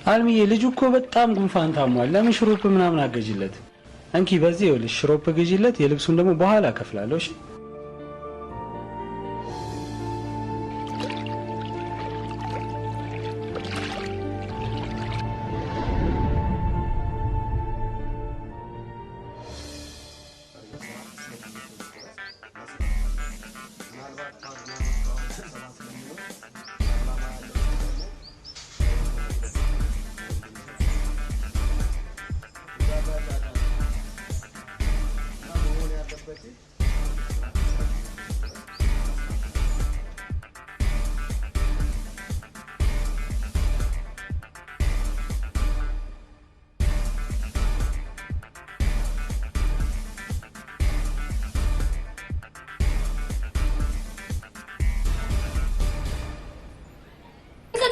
አልሚዬ ልጁ እኮ በጣም ጉንፋን ታሟል። ለምን ሽሮፕ ምናምን አገዥለት? አንቺ በዚህ ይኸውልሽ ሽሮፕ ገዥለት፣ የልብሱን ደግሞ በኋላ እከፍላለሁ። እሺ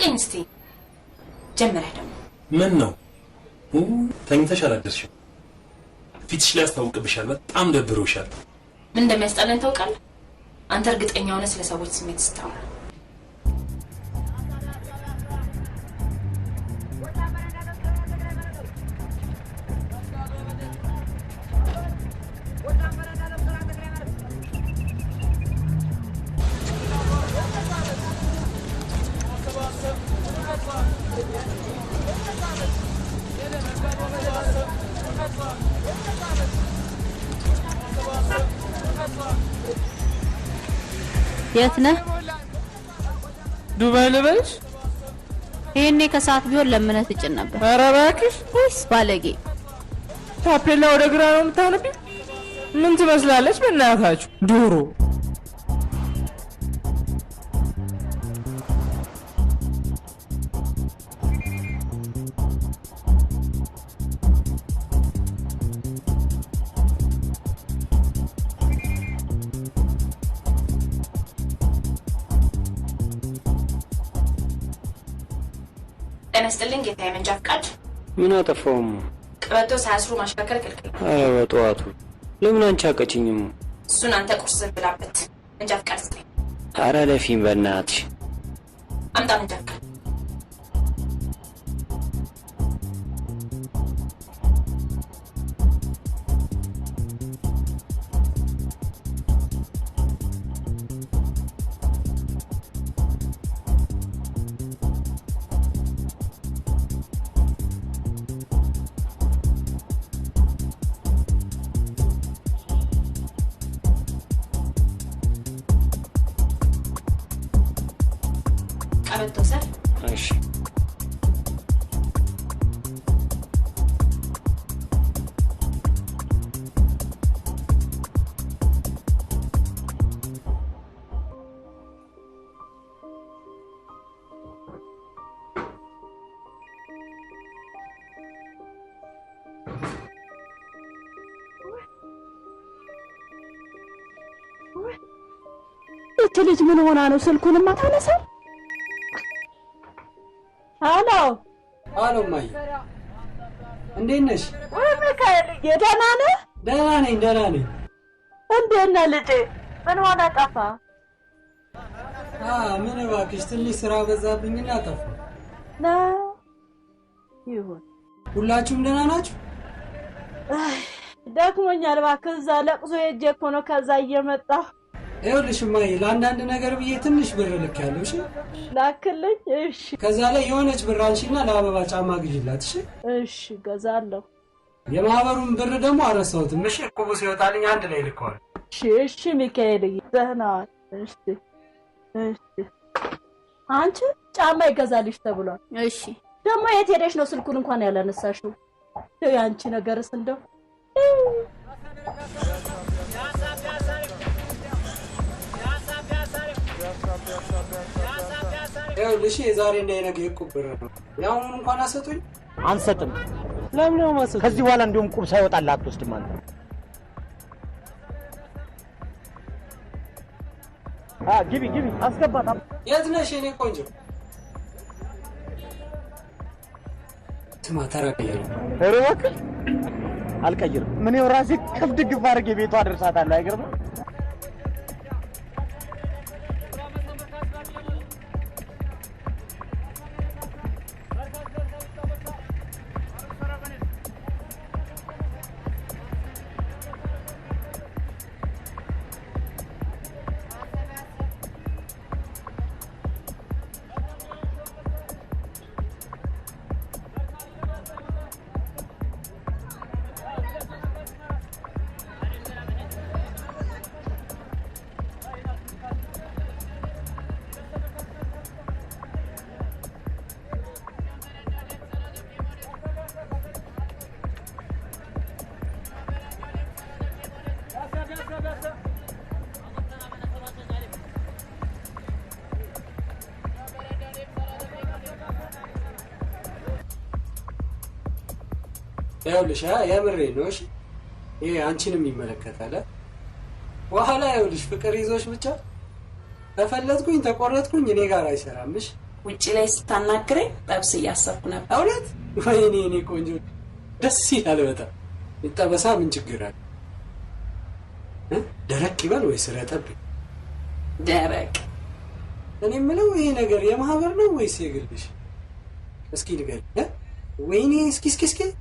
እንስቲ ጀመረህ ደግሞ ምን ነው ተኝተሽ አላደርሽም? ፊትሽ ላይ ያስታውቅብሻል። በጣም ደብሮሻል። ምን እንደሚያስጠላኝ ታውቃለህ? አንተ እርግጠኛ ሆነህ ስለ ሰዎች ስሜት ስታወራ የት ነህ? ዱባይ ልበልሽ? ይሄኔ ከሰዓት ቢሆን ለምን ትጭን ነበር? ኧረ እባክሽ ወይስ ባለጌ ታፔላ ወደ ግራ ነው የምታነቢው? ምን ትመስላለች በእናታችሁ ዶሮ? ተነስተልኝ ጌታዬ መንጃ ፈቃድ። ምን አጠፋውም? ቀበቶ ሳያስሩ ማሽከርከር ክልክል። ኧረ በጠዋቱ ለምን አንቺ አቀችኝም? እሱን አንተ ቁርስ ዘብላበት። መንጃ ፈቃድ ስጠኝ። ኧረ ለፊም በእናትሽ አምጣ መንጃ ፈቃድ። ቀበቶ ሰር። እሺ እቺ ልጅ ምን ሆና ነው ስልኩንማ ታነሳው? ሃሎ ሃሎ ማይ እንዴት ነሽ? ወይ ሚካኤል ደህና ነህ? ደህና ነኝ ደህና ነኝ። እንዴት ነህ ልጄ? ምን ሆነ ጠፋ? ምን እባክሽ ትንሽ ስራ በዛብኝና ጠፋ። ይሁን ሁላችሁም ደህና ናችሁ? ደክሞኛል እባክህ። እዛ ለቅሶ ሄጄ እኮ ነው ከዛ እየመጣሁ። ይኸውልሽ ማይ ለአንዳንድ ነገር ብዬ ትንሽ ብር ልኬያለሁ። እሺ ላክልኝ። እሺ ከዛ ላይ የሆነች ብር አንሺና ለአበባ ጫማ ግዢላት። እሺ እሺ ገዛለሁ። የማህበሩን ብር ደግሞ አረሳሁትም። እሺ እቁቡ ሲወጣልኝ አንድ ላይ ልከዋል። እሺ እሺ ሚካኤል ደህና ዋል። እሺ እሺ አንቺ ጫማ ይገዛልሽ ተብሏል። እሺ ደግሞ የት ሄደሽ ነው ስልኩን እንኳን ያላነሳሽው? ያንቺ ነገርስ እንደው ይኸውልሽ የዛሬ እንዳይነገ እቁብ ብር ነው። ያሁን እንኳን አሰጡኝ። አንሰጥም። ለምን ነው ማሰጡኝ? ከዚህ በኋላ እንዲሁም ቁብ ሳይወጣልህ አትወስድም አንተ። ግቢ ግቢ አስገባት። የት ነሽ የኔ ቆንጆ? ስማ ተረጋጊ። ኧረ እባክህ አልቀይርም። ምን ይኸው ራሴ ከብድ ግፍ አድርጌ ቤቷ አደርሳታለሁ። አይገርምም? ያውልሽ ያምሬ ነው እሺ ይሄ አንቺንም ይመለከታል በኋላ ያውልሽ ፍቅር ይዞሽ ብቻ ተፈለጥኩኝ ተቆረጥኩኝ እኔ ጋር አይሰራምሽ ውጪ ላይ ስታናግረኝ ጠብስ እያሰብኩ ነበር አውለት ወይኔ እኔ ቆንጆ ደስ ይላል በጣም ይጣበሳ ምን ችግር አለ ደረቅ ይበል ወይስ ረጠብ ደረቅ እኔ የምለው ይሄ ነገር የማህበር ነው ወይስ የግልሽ እስኪ ንገር ወይኔ እስኪ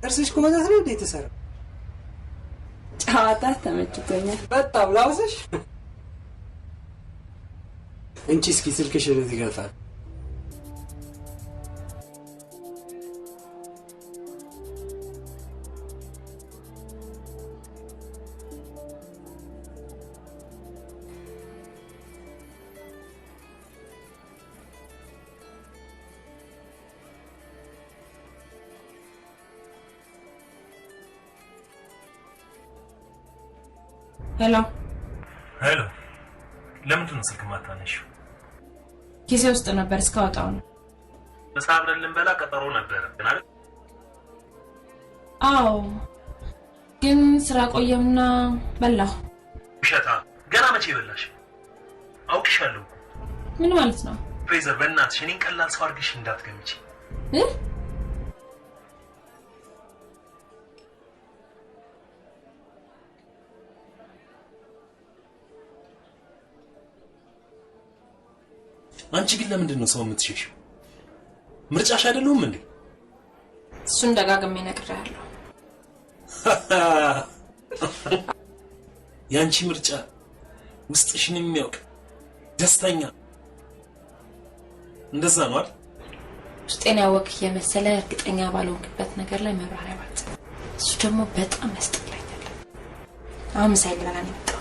እርስሽ ኮመታት ነው እንዴ ተሰራ ጨዋታ ተመችቶኛል በጣም ላውስሽ እንቺ እስኪ ስልክሽን እዚህ ጋር ጣል ሄሎ ለምን ነው ስልክ ማታነሺው ኪሴ ውስጥ ነበር እስካወጣው ነው በሳብረን ልንበላ ቀጠሮ ነበር አይደል አዎ ግን ስራ ቆየምና በላሁ ውሸታ ገና መቼ በላሽ አውቅሻለሁ ምን ማለት ነው ፍሬዘር በእናትሽ እኔን ቀላል ሰው አድርገሽ እንዳትገምጪ አንቺ ግን ለምንድን ነው ሰው የምትሸሽው ምርጫሽ አይደለም እንዴ እሱን ደጋግሜ ነግሬያለሁ ያንቺ ምርጫ ውስጥሽን የሚያውቅ ደስተኛ እንደዛ ነው አይደል ውስጤን ያወቅ የመሰለ እርግጠኛ ባልሆንክበት ነገር ላይ መብራሪያ ማለት እሱ ደግሞ በጣም ያስጠላኛል አሁን ሳይልበላ ነው የመጣሁት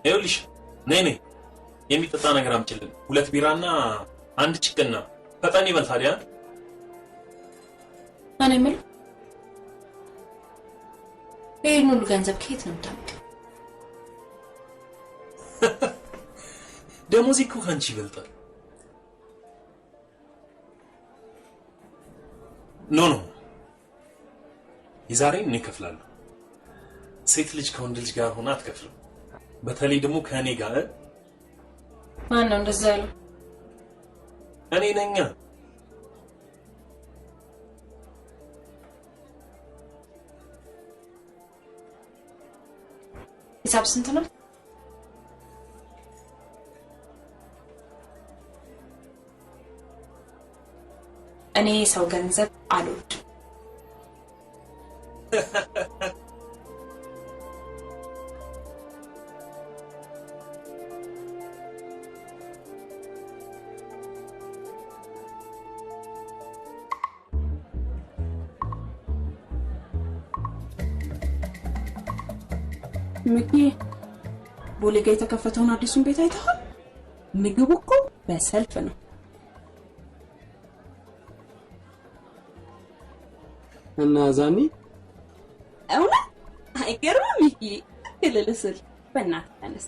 ይኸውልሽ ነይ የሚጠጣ ነገር አምጪልን 2 ቢራና 1 ቺክንና ፈጣን ይበል ታዲያ እኔ ምን ይሄን ሁሉ ገንዘብ ከየት ነው የምታመጣው ደሞዝ እኮ ካንቺ ይበልጣል ኖ የዛሬን እኔ እከፍላለሁ ሴት ልጅ ከወንድ ልጅ ጋር ሆና አትከፍልም በተለይ ደግሞ ከኔ ጋር ማን ነው እንደዛ ያለው እኔ ነኝ ሂሳብ ስንት ነው እኔ ሰው ገንዘብ አልወድም ምኪ ቦሌ ጋር የተከፈተውን አዲሱን ቤት አይተሃል ምግቡ እኮ በሰልፍ ነው እና ዛኒ እውነት አይገርምም ምኪ ክልልስል በእናትህ ተነስ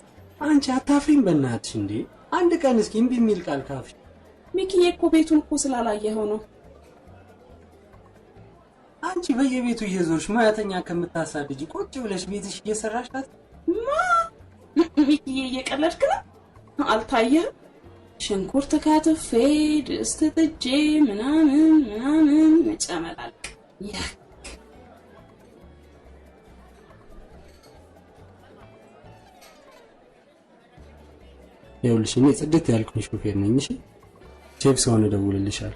አንቺ አታፍሪም በእናትሽ እንዴ አንድ ቀን እስኪ እምቢ የሚል ቃል ካፍሽ ምኪ እኮ ቤቱን እኮ ስላላየኸው ነው አንቺ በየቤቱ እየዞርሽ ማያተኛ ከምታሳድጂ ቁጭ ብለሽ ቤትሽ እየሰራሽ ናት ምኪ እየቀለድክ ነው አልታየህም ሽንኩርት ካትፌ ድስት ጥጄ ምናምን መጨመላልቅ ይኸውልሽ እኔ ጽድት ያልኩኝ ሹፌር ነኝ እሺ ቼፕስ ሆነ ደውልልሻል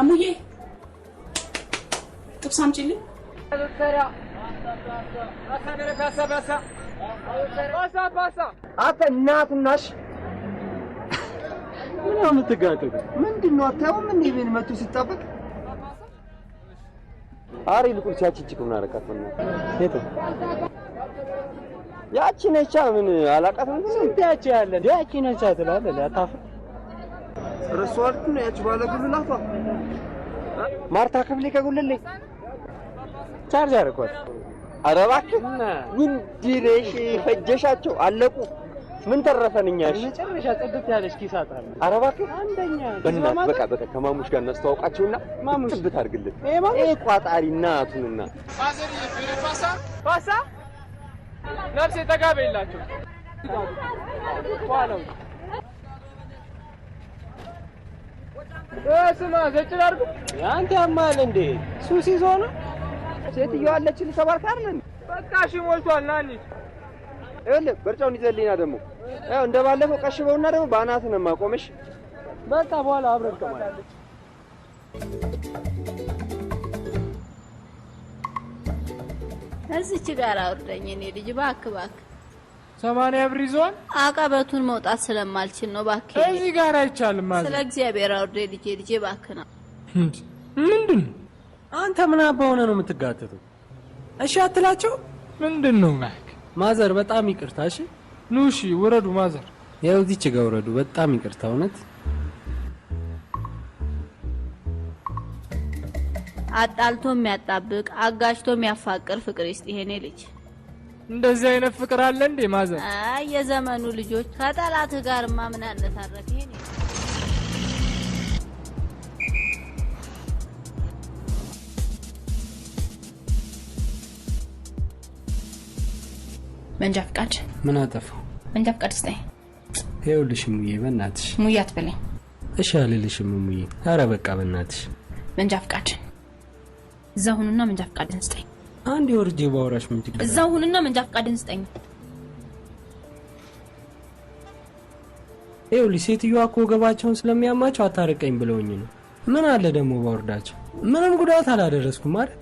አሙዬ ጥብስ አምጪልኝ አተ እናትናሽ ምን አምትጋጠው ምንድነው አታውም እንዴ ምን መጡ ሲጣበቅ አሪ ልቁልቻች ጭቁና ረካተና ሄቶ ያቺ ነቻ ምን አላቃት ምን ያቺ ያለ ያቺ ነቻ ትላለህ ያታፍ ረሷልኩ ነው ያቺ ባለ ጉልላቷ ማርታ ክፍሌ ከጉልልኝ ቻርጅ አደረኳት። ኧረ እባክህ ውንድነሽ ፈጀሻቸው አለቁ። ምን ተረፈንኛሽ? መጨረሻ ጽድት ያለሽ ኪሳት አለ። ኧረ እባክህ አንደኛ በቃ ከማሙሽ ጋር እናስተዋውቃቸውና ማሙሽ ብት አድርግልን። ይሄ ቋጣሪ እናቱንና ፋዘር ፋሳ ነፍሴ ተጋበይላችሁ ዋለው ስማ ዘጭን አድርጉ። አንተ ያማል እንዴ? ሱስ ይዞ ነው? ሴትዮዋ አለችልህ ተባርካር ነን። በቃ እሺ ሞልቷል። ና እንሂድ። ይኸውልህ በርጫውን ይዘልኝና ደግሞ ያው እንደባለፈው ቀሽበውና ደግሞ በአናትህ ነው የማቆምሽ። በቃ በኋላ አብረን እንቀማለን። እዚች ጋር አውርደኝ እኔ ልጅ እባክህ 80 ብር ይዟል። አቀበቱን መውጣት ስለማልችል ነው እባክህ። እዚህ ጋር አይቻልም ማለት ስለ እግዚአብሔር አውርደኝ ልጄ እባክህ ነው። ምንድን አንተ ምን አባውነ ነው የምትጋተተው? እሺ አትላቸው። ምንድነው ማክ? ማዘር በጣም ይቅርታ። እሺ ኑ እሺ ወረዱ ማዘር። ያው እዚች ጋር ወረዱ። በጣም ይቅርታ እውነት። አጣልቶ የሚያጣብቅ አጋጭቶ የሚያፋቅር ፍቅር ይስጥ ይሄኔ ልጅ። እንደዚህ አይነት ፍቅር አለ እንዴ ማዘር? አይ የዘመኑ ልጆች ከጠላትህ ጋርማ ምን አነታረክ ይሄኔ። መንጃ ፍቃድ። ምን አጠፋው? መንጃ ፍቃድ ስጠኝ። ይኸውልሽ ሙዬ በእናትሽ። ሙዬ አትበለኝ። እሺ አልልሽም ሙዬ። ኧረ በቃ በእናትሽ መንጃ ፍቃድ እዛው ሁኑና መንጃ ፍቃድን ስጠኝ። አንድ ወርጄ ባወራሽ ምን ትግል? እዛው ሁኑና መንጃ ፍቃድን ስጠኝ። ይኸውልሽ ሴትዮዋ እኮ ወገባቸውን ስለሚያማቸው አታርቀኝ ብለውኝ ነው። ምን አለ ደግሞ ባወርዳቸው? ምንም ጉዳት አላደረስኩም አይደል?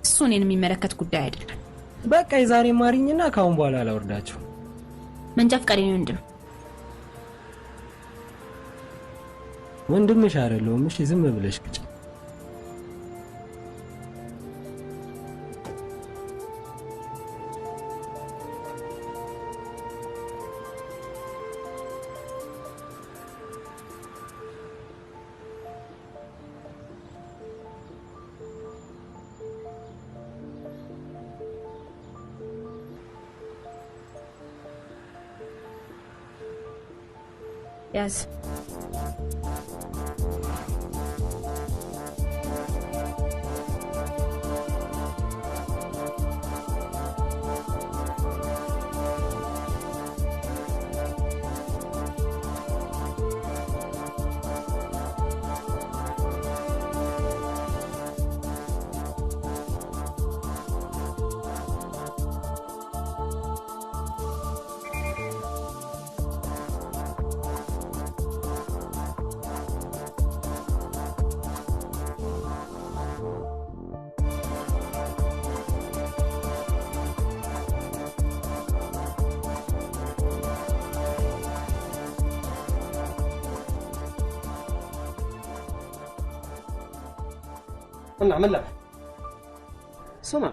እሱ እኔን የሚመለከት ጉዳይ አይደለም። በቃ የዛሬ ማሪኝና ካሁን በኋላ አላወርዳቸው። መንጃ ፍቃዴን ወንድምሽ አይደለሁም። እሺ ዝም ብለሽ ቅጭ። ያዝ። እና ምን ላክ? ስማ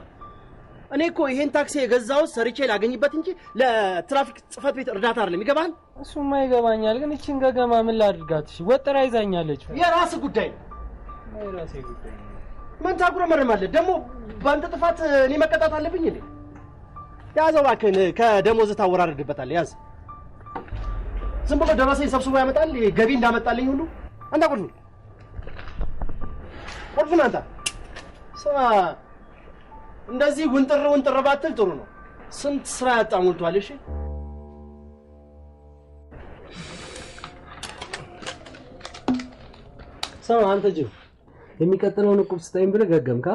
እኔ እኮ ይሄን ታክሲ የገዛው ሰርቼ ላገኝበት እንጂ ለትራፊክ ጽፈት ቤት እርዳታ አይደለም። ይገባል? እሱማ ይገባኛል፣ ግን እቺን ገገማ ምን ላድርጋት? እሺ ወጥራ ይዛኛለች። የራስ ጉዳይ ነው። የራሴ ጉዳይ ነው። ምን ታጉረመርማለህ ደግሞ? በአንተ ጥፋት እኔ መቀጣት አለብኝ እንዴ? ያዘው እባክህን፣ ከደሞዝ ታወራርድበታለህ። ያዝ። ዝም ብሎ ደረሰኝ ሰብስቦ ያመጣል ገቢ እንዳመጣልኝ ሁሉ። አንተ ቁልፉን አንተ ስማ፣ እንደዚህ ውንጥር ባትል ጥሩ ነው። ስንት ስራ ያጣሙልቷል። እሺ ስማ አንተ ጅብ፣ የሚቀጥለውን ዕቁብ ስጠኝ ብለህ ገገምካ?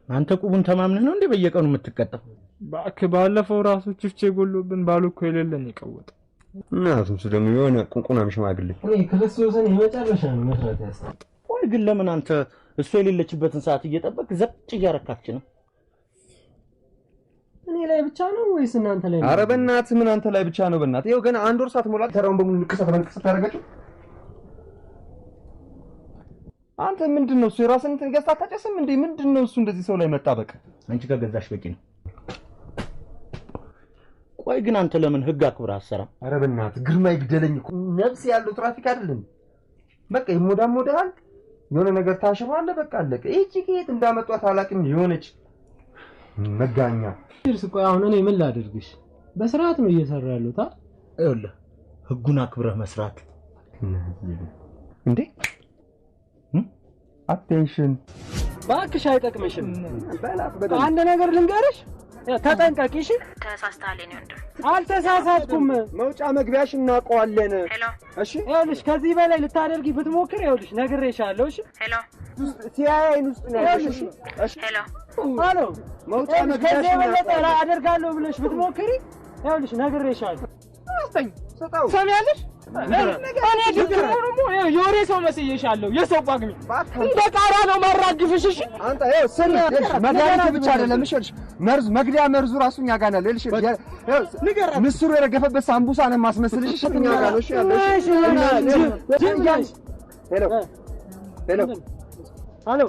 አንተ ዕቁቡን ተማምነህ ነው እንዴ በየቀኑ የምትቀጣው? እባክህ ባለፈው ራሱ ጭፍቼ ጎሎብን ባሉ እኮ የሌለን ይቀወጥ እና እሱ ደግሞ የሆነ ቁንቁናም ሽማግሌ እኔ ክርስቶስን የመጨረሻ ነው መስራት ያስታውቅ። ወይ ግን ለምን አንተ እሱ የሌለችበትን ሰዓት እየጠበቅ ዘጭ እያረካች ነው? እኔ ላይ ብቻ ነው ወይስ እናንተ ላይ ነው? ኧረ በእናትህ ምን አንተ ላይ ብቻ ነው? በእናትህ ይኸው ገና አንድ ወር ሳትሞላ ተራውን በሙሉ ንቅሳት ታደርጋችሁ። አንተ ምንድነው እሱ የራስን እንትን ገዝተህ አታጨስም እንዴ? ምንድነው እሱ እንደዚህ ሰው ላይ መጣበቅ? አንቺ ከገዛሽ በቂ ነው። ቆይ ግን አንተ ለምን ህግ አክብረህ አትሰራም? ኧረ በእናትህ ግርማ ይግደለኝ እኮ ነፍስ ያለው ትራፊክ አይደለም። በቃ ይሞዳሞዳል የሆነ ነገር ታሽሯል በቃ አለቀ እቺ ከየት እንዳመጣት አላቅም የሆነች መጋኛ እርስ ቆይ አሁን እኔ ምን ላድርግሽ በስርዓት ነው እየሰራ ያለሁት አይደለ ህጉን አክብረህ መስራት እንዴ አቴንሽን ባክሽ አይጠቅምሽም አንድ ነገር ልንገርሽ ተጠንቀቂሽ ተሳስተሃል የኔ ወንድም አልተሳሳትኩም መውጫ መግቢያሽ እናውቀዋለን እሺ ይኸውልሽ ከዚህ በላይ ልታደርጊ ብትሞክር ይኸውልሽ ነግሬሻለሁ እሺ ሄሎ ሲያይን ውስጥ ነው ያለሽ እሺ ሄሎ አሎ መውጫ መግቢያሽ እናውቀዋለን አደርጋለሁ ብለሽ ብትሞክሪ ይኸውልሽ ነግሬሻለሁ አስተኝ ሰጣው ሰሚያለሽ እኔ ድግሩሙ የወሬ ሰው መስዬሻለሁ የሰው ጳግሚ እንደ ቃራ ነው ማራግፍሽ እሺ አንተ ይኸው ስር መድኃኒት ብቻ አይደለም እሺ መርዝ መግደያ መርዙ ራሱ እኛ ጋር ነው እሺ ምስሩ የረገፈበት ሳምቡሳ ነው ማስመስልሽ እሺ እኛ ጋር ነው እሺ ያለሽ ሄሎ ሄሎ አሎ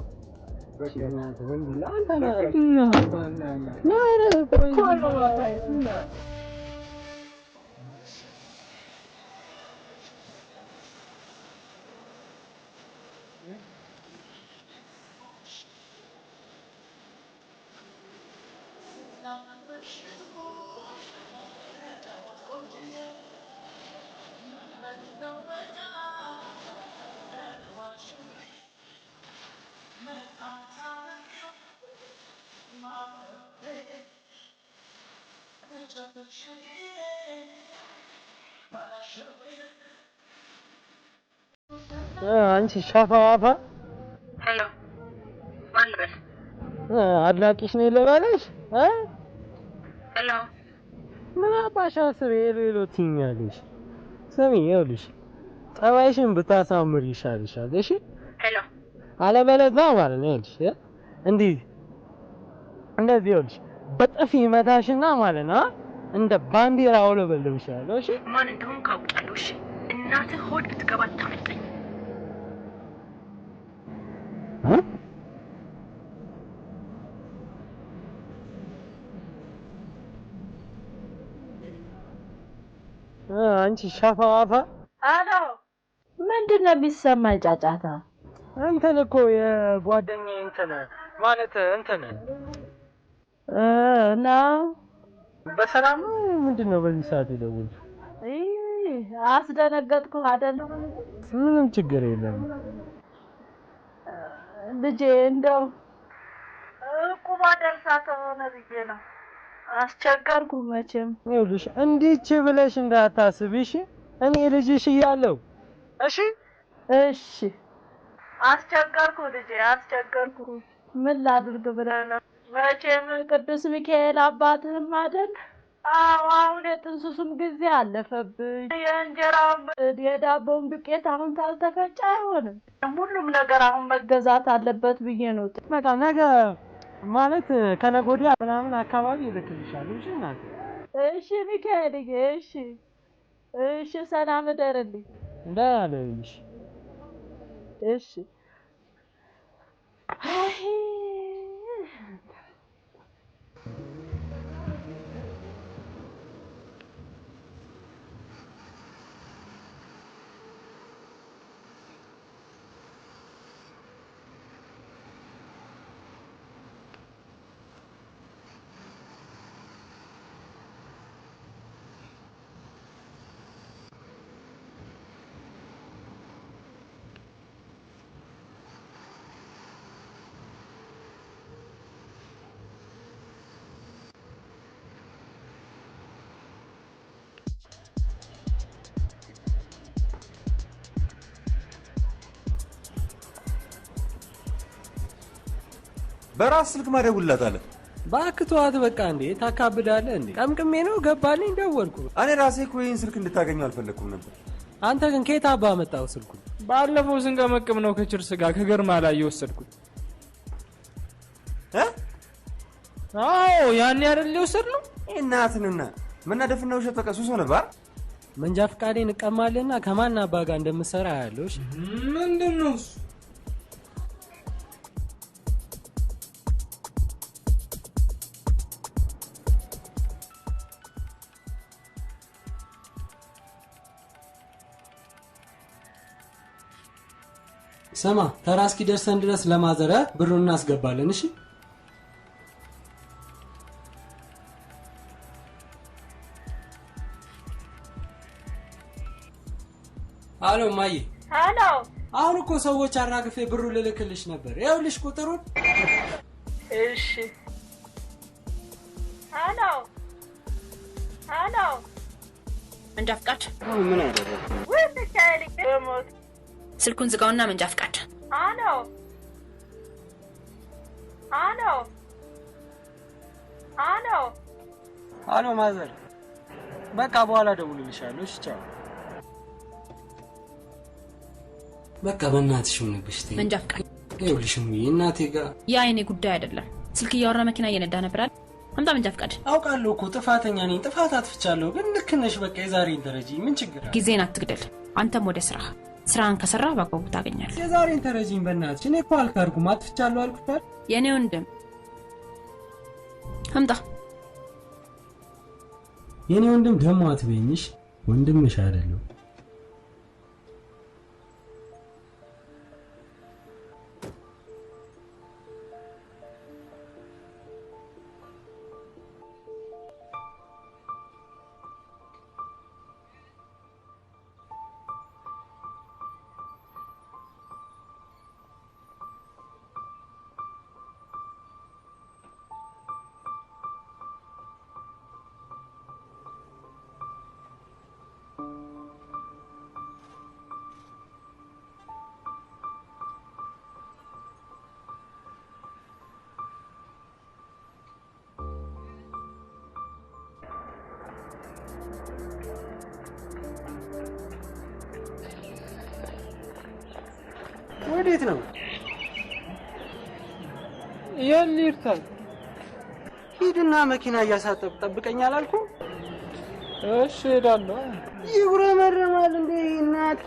አንቺ ሻፋፋ ሄሎ ማን ልበል አድናቂሽ ነኝ ልበልሽ ሄሎ ምን አባሽ አስቤ ሌሎ ትኛለሽ ስሚ ይኸውልሽ ጠባይሽን ብታሳምር ይሻልሻል እሺ ሄሎ አለበለዚያ ማለት ነው ይኸውልሽ እንደዚህ ይኸውልሽ በጥፊ መታሽና ማለት ነው እንደ ባንዲራ አውለበልብሻለሁ እሺ ማን እንደሆነ ካውቃለሁ እሺ እናትህ ሆድ ብትገባ ታመጣኝ አንቺ ሻፋፋ አሎ ምንድነው የሚሰማኝ ጫጫታ እንትን እኮ የጓደኛዬ እንትን ማለት እንትን እና በሰላም ምንድነው በዚህ ሰዓት የደወልሽ አስደነገጥኩ አይደል ምንም ችግር የለም ልጄ እንደው ቁማ ደርሳ ከሆነ ብዬ ነው አስቸገርኩ መቼም ይኸውልሽ እንዲች ብለሽ እንዳታስቢሽ እኔ ልጅሽ እያለሁ እሺ እሺ አስቸገርኩ ልጄ አስቸገርኩ ምን ላድርግ ብለህ ነው መቼም ቅዱስ ሚካኤል አባትህም አይደል አሁን የጥንሱሱም ጊዜ አለፈብኝ የእንጀራውም የዳቦም ዱቄት አሁን ታልተፈጨ አይሆንም ሁሉም ነገር አሁን መገዛት አለበት ብዬ ነው በቃ ነገ ማለት ከነገ ወዲያ ምናምን አካባቢ ይልክልሻል እሺ እናቴ እሺ ሚካኤልዬ እሺ እሺ ሰላም እደርልኝ እንዳለሽ እሺ በራስ ስልክ ማደውልላታለህ ባክቷት በቃ እንዴ ታካብዳለህ እንዴ ቀምቅሜ ነው ገባልኝ ደወልኩ እኔ ራሴ እኮ ይሄን ስልክ እንድታገኘው አልፈለኩም ነበር አንተ ግን ከየት አባ መጣው ስልኩ ባለፈው ስንቀመቅም ነው ከችርስ ጋር ከገርማ ላይ የወሰድኩት አዎ ያኔ አይደል የወሰድነው እናትንና መናደፍና ውሸት በቃ ሱስ ሆነባ መንጃ ፍቃዴን እቀማለና ከማን አባ ጋር እንደምሰራ ያለው ምንድነው ስማ ተራስኪ ደርሰን ድረስ ለማዘረ ብሩን እናስገባለን እሺ አሎ ማይ ሄሎ አሁን እኮ ሰዎች አራግፌ ብሩ ልልክልሽ ነበር ያውልሽ ቁጥሩን እሺ ሄሎ ሄሎ መንጃ ፍቃድ ምን አደረኩ ወይ ተቻለኝ ደሞት ስልኩን ዝጋውና መንጃ ፍቃድ ሄሎ ሄሎ ሄሎ አሎ ማዘር በቃ በኋላ ደውልልሻለሁ እሺ ቻው በቃ በእናትሽ ሆነብሽ ተይ መንጃ ፍቃድ ይኸውልሽም እናቴ ጋር ያ የኔ ጉዳይ አይደለም ስልክ እያወራ መኪና እየነዳ ነበራል አምጣ መንጃ ፍቃድ አውቃለሁ እኮ ጥፋተኛ ነኝ ጥፋት አጥፍቻለሁ ግን ልክ ነሽ በቃ የዛሬን ተረጂ ምን ችግር አለ ጊዜን አትግደል አንተም ወደ ስራን ከሰራ ባቆቡ ታገኛለህ የዛሬን ተረጂኝ በእናትሽ እኔ እኮ አልካርኩም አጥፍቻለሁ አልኩታል የኔ ወንድም አምጣ የኔ ወንድም ደሞ አትበይኝሽ ወንድምሽ አይደለም ወዴት ነው የሊርታል ሂድና መኪና እያሳጠብ ጠብቀኛል አልኩ እሺ ሄዳለሁ ይጉረመረማል እንዴ እናት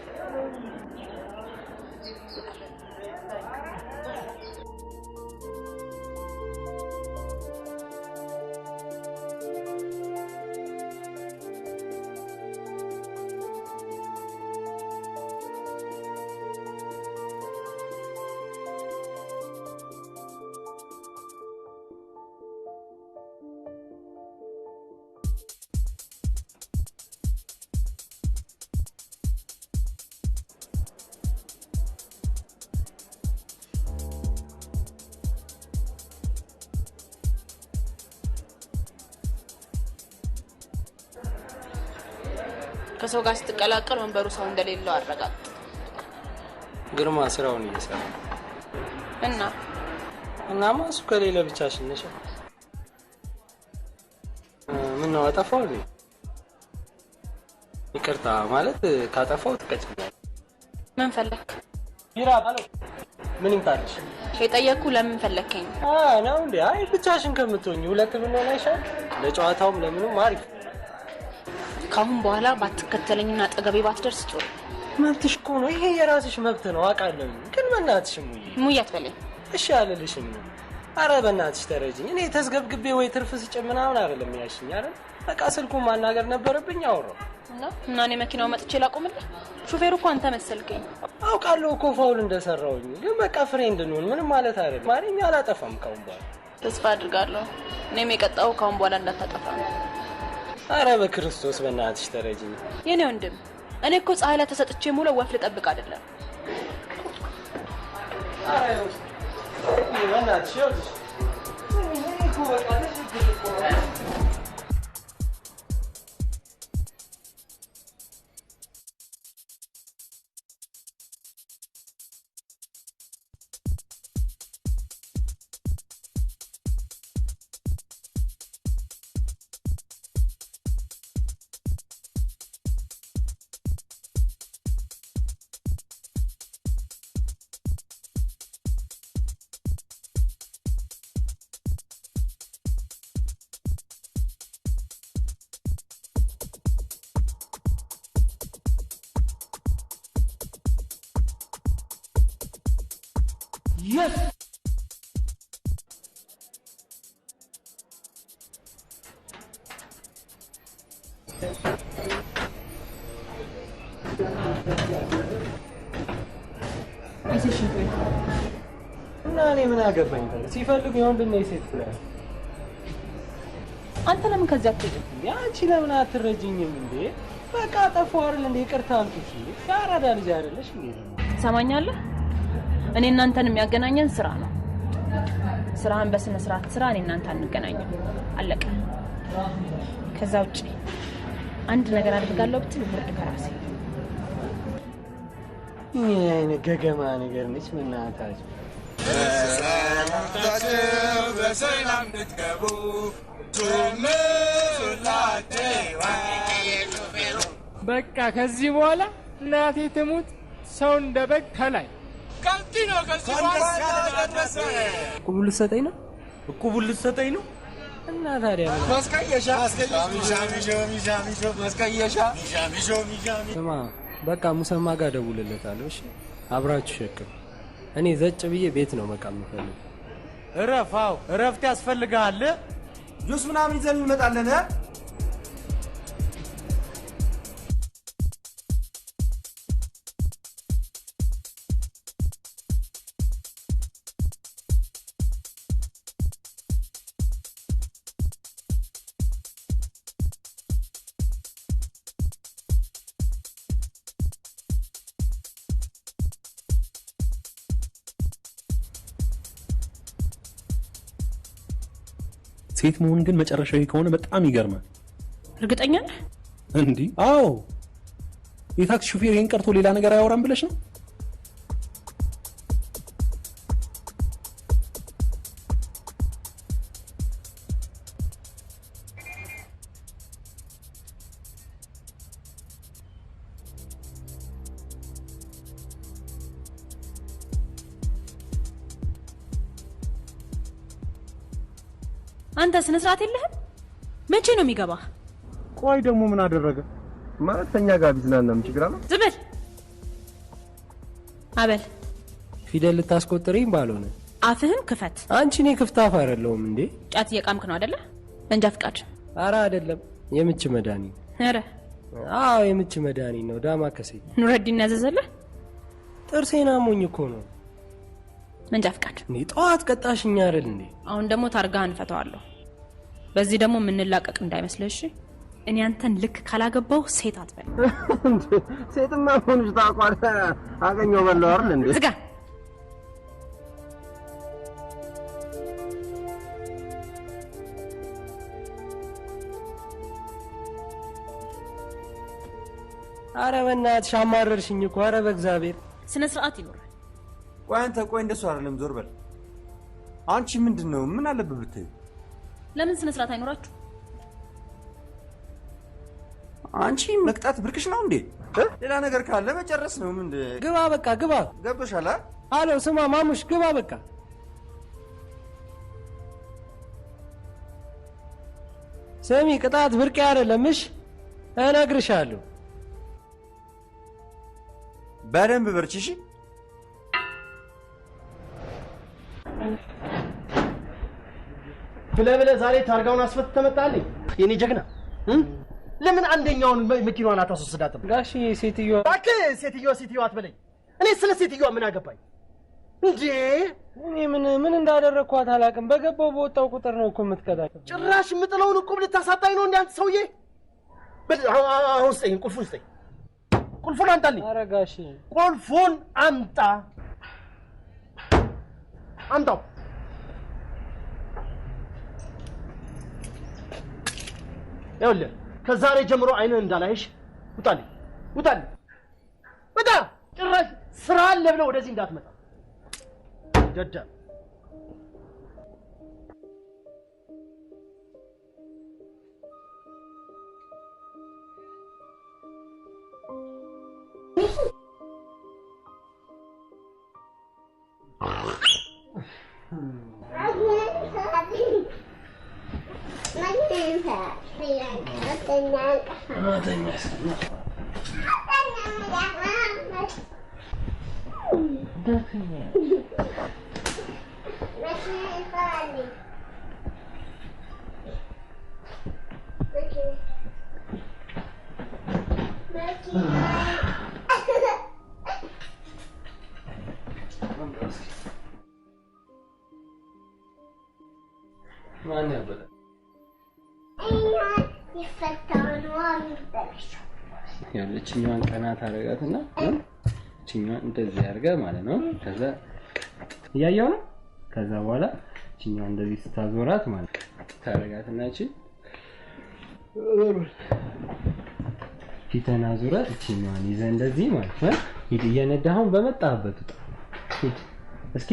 ከሰው ጋር ስትቀላቀል ወንበሩ ሰው እንደሌለው አረጋግጥ ግርማ ስራውን እየሰራ እና ማሱ ከሌለ ብቻሽን ነሽ ምን ነው አጠፋው ነው ይቅርታ ማለት ካጠፋው ትቀጭኛለሽ ምን ፈለክ ይራ ባለ ምን ይምጣልሽ የጠየቅኩ ለምን ፈለከኝ ነው እንዴ አይ ብቻሽን ከምትሆኚ ሁለት ብንሆን አይሻል ለጨዋታውም ለምንም አሪፍ ካሁን በኋላ ባትከተለኝና አጠገቤ ባትደርስ ጥሩ መብትሽ እኮ ነው ይሄ የራስሽ መብት ነው አውቃለሁ ግን በእናትሽ ሙይ አትበለኝ እሺ አልልሽም አረ በእናትሽ ተረጂኝ እኔ ተስገብግቤ ወይ ትርፍ ስጨምናውን አይደለም ያሽኝ አይደል በቃ ስልኩን ማናገር ነበረብኝ አውራው እና እኔ መኪናው መጥቼ ላቆምልህ ሹፌሩ እኮ አንተ መሰልከኝ አውቃለሁ እኮ ፋውል እንደሰራውኝ ግን በቃ ፍሬንድ ነን ምንም ማለት አይደለም ማርኛ አላጠፋም ካሁን በኋላ ተስፋ አድርጋለሁ እኔም የቀጣው ካሁን በኋላ እንዳታጠፋ አረ በክርስቶስ በእናትሽ ተረጂኝ የኔ ወንድም እኔ እኮ ፀሐይ ላይ ተሰጥቼ ሙሉ ወፍ ልጠብቅ አይደለም አረ በእናትሽ ይኸውልሽ እኔ እኮ በቃ ለሽግር እኮ Yes! አይተሽ እኔ ምን አገባኝ ታዲያ? ሲፈልጉ የወንድና የሴት ፍቅር። አንተ ለምን ከዚያ አትሄድም? አንቺ ለምን አትረጂኝም እንዴ? በቃ ጠፋሁ አይደል እንዴ? ይቅርታ አልኩሽ እንዴ? ያራዳ ልጅ አይደለሽ እንዴ? ትሰማኛለህ? እኔ እናንተን የሚያገናኘን ስራ ነው። ስራህን በስነ ስርዓት ስራ፣ እኔ እናንተ አንገናኝም። አለቀ። ከዛ ውጪ አንድ ነገር አድርጋለሁ ብትል ውርድ ከራሴ። ምን አይነት ገገማ ነገር ነች? ምናታችሁ በሰላም እንድትገቡ በቃ ከዚህ በኋላ እናቴ ትሙት ሰው እንደበግ ከላይ ካንቲኖ ከዚህ እቁቡን ልትሰጠኝ ነው? እቁቡን ልትሰጠኝ ነው? እና ታዲያ ማስቀየሻ ስማ፣ በቃ ሙሰማ ጋር ደውልለታለሁ። እሺ አብራችሁ ሸክም። እኔ ዘጭ ብዬ ቤት ነው መቃም የምፈልግ። እረፋው፣ እረፍት ያስፈልጋል። ጁስ ምናምን ይዘን እንመጣለን። ሴት መሆን ግን መጨረሻዊ ከሆነ በጣም ይገርማል። እርግጠኛ ነህ እንዴ? አዎ። የታክሲ ሹፌር ይሄን ቀርቶ ሌላ ነገር አያወራም ብለሽ ነው? አንተ ስነ ስርዓት የለህም? መቼ ነው የሚገባህ? ቆይ ደግሞ ምን አደረገ? ማለት ተኛ ጋር ቢዝናናም ችግር አለ? ዝም በል አበል። ፊደል ልታስቆጥሪኝ ባልሆነ አፍህን ክፈት። አንቺ እኔ ክፍት አፍ አይደለሁም እንዴ? ጫት እየቃምክ ነው አይደለ? መንጃ ፍቃድ? ኧረ አይደለም፣ የምች መድኃኒት። ኧረ አዎ የምች መድኃኒት ነው። ዳማከሴ ኑረዲን ያዘዘልህ? ጥርሴን አሞኝ እኮ ነው። መንጃ ፍቃድ? እኔ ጠዋት ቀጣሽኛ አይደል እንዴ? አሁን ደግሞ ታርጋህን እፈታዋለሁ። በዚህ ደግሞ የምንላቀቅ እንዳይመስልህ እሺ? እኔ አንተን ልክ ካላገባው ሴት አትበል። ሴትማ ሆነሽ ታውቃለህ። አገኘው በለው አይደል እንዴ? ዝጋ። ኧረ በእናትሽ አማረርሽኝ እኮ። ኧረ በእግዚአብሔር ስነ ስርዓት ይኖራል። ቆይ አንተ ቆይ፣ እንደሱ አይደለም። ዞር በል አንቺ። ምንድነው? ምን አለበት ብትይ? ለምን ስነ ስርዓት አይኖራችሁ? አንቺ መቅጣት ብርቅሽ ነው እንዴ? ሌላ ነገር ካለ መጨረስ ነው። ምን ግባ፣ በቃ ግባ። ገብቶሻል? አሎ ስማ ማሙሽ፣ ግባ በቃ። ስሚ፣ ቅጣት ብርቅ አይደለም። እሺ እነግርሻለሁ። በደንብ በርቺ። እሺ ብለህ ዛሬ ታርጋውን አስፈትተህ ተመጣልኝ የኔ ጀግና። ለምን አንደኛውን መኪናዋን አታስወስዳትም? ጋሺ ሴትዮዋ እባክህ ሴትዮዋ አትበለኝ። እኔ ስለ ሴትዮዋ ምን አገባኝ እንዴ? እኔ ምን እንዳደረግኳት አላውቅም። በገባው በወጣው ቁጥር ነው እኮ የምትቀጣው። ጭራሽ የምጥለውን እቁብ ልታሳጣኝ ነው እንዴ አንተ ሰውዬ? አሁን ስጠኝ፣ ቁልፉን ስጠኝ። ቁልፉን አምጣልኝ። ኧረ ጋሺ ቁልፉን አምጣው። ይኸውልህ ከዛሬ ጀምሮ አይንህ እንዳላይሽ። ውጣልኝ። ውጣ! ጭራሽ ስራ አለ ብለህ ወደዚህ እንዳትመጣ ደደብ። ማን ያበለ ይፈታሉ አንደሽ ያለችኛዋን ቀናት አረጋትና እቺኛዋን እንደዚህ አርጋ ማለት ነው ከዛ ያያው ነው ከዛ በኋላ እቺኛዋን እንደዚህ ስታዞራት ማለት ታረጋትና እቺ ፊተና ዙራት እቺኛዋን ይዘ እንደዚህ ማለት ነው እየነዳሁን በመጣበት እስኪ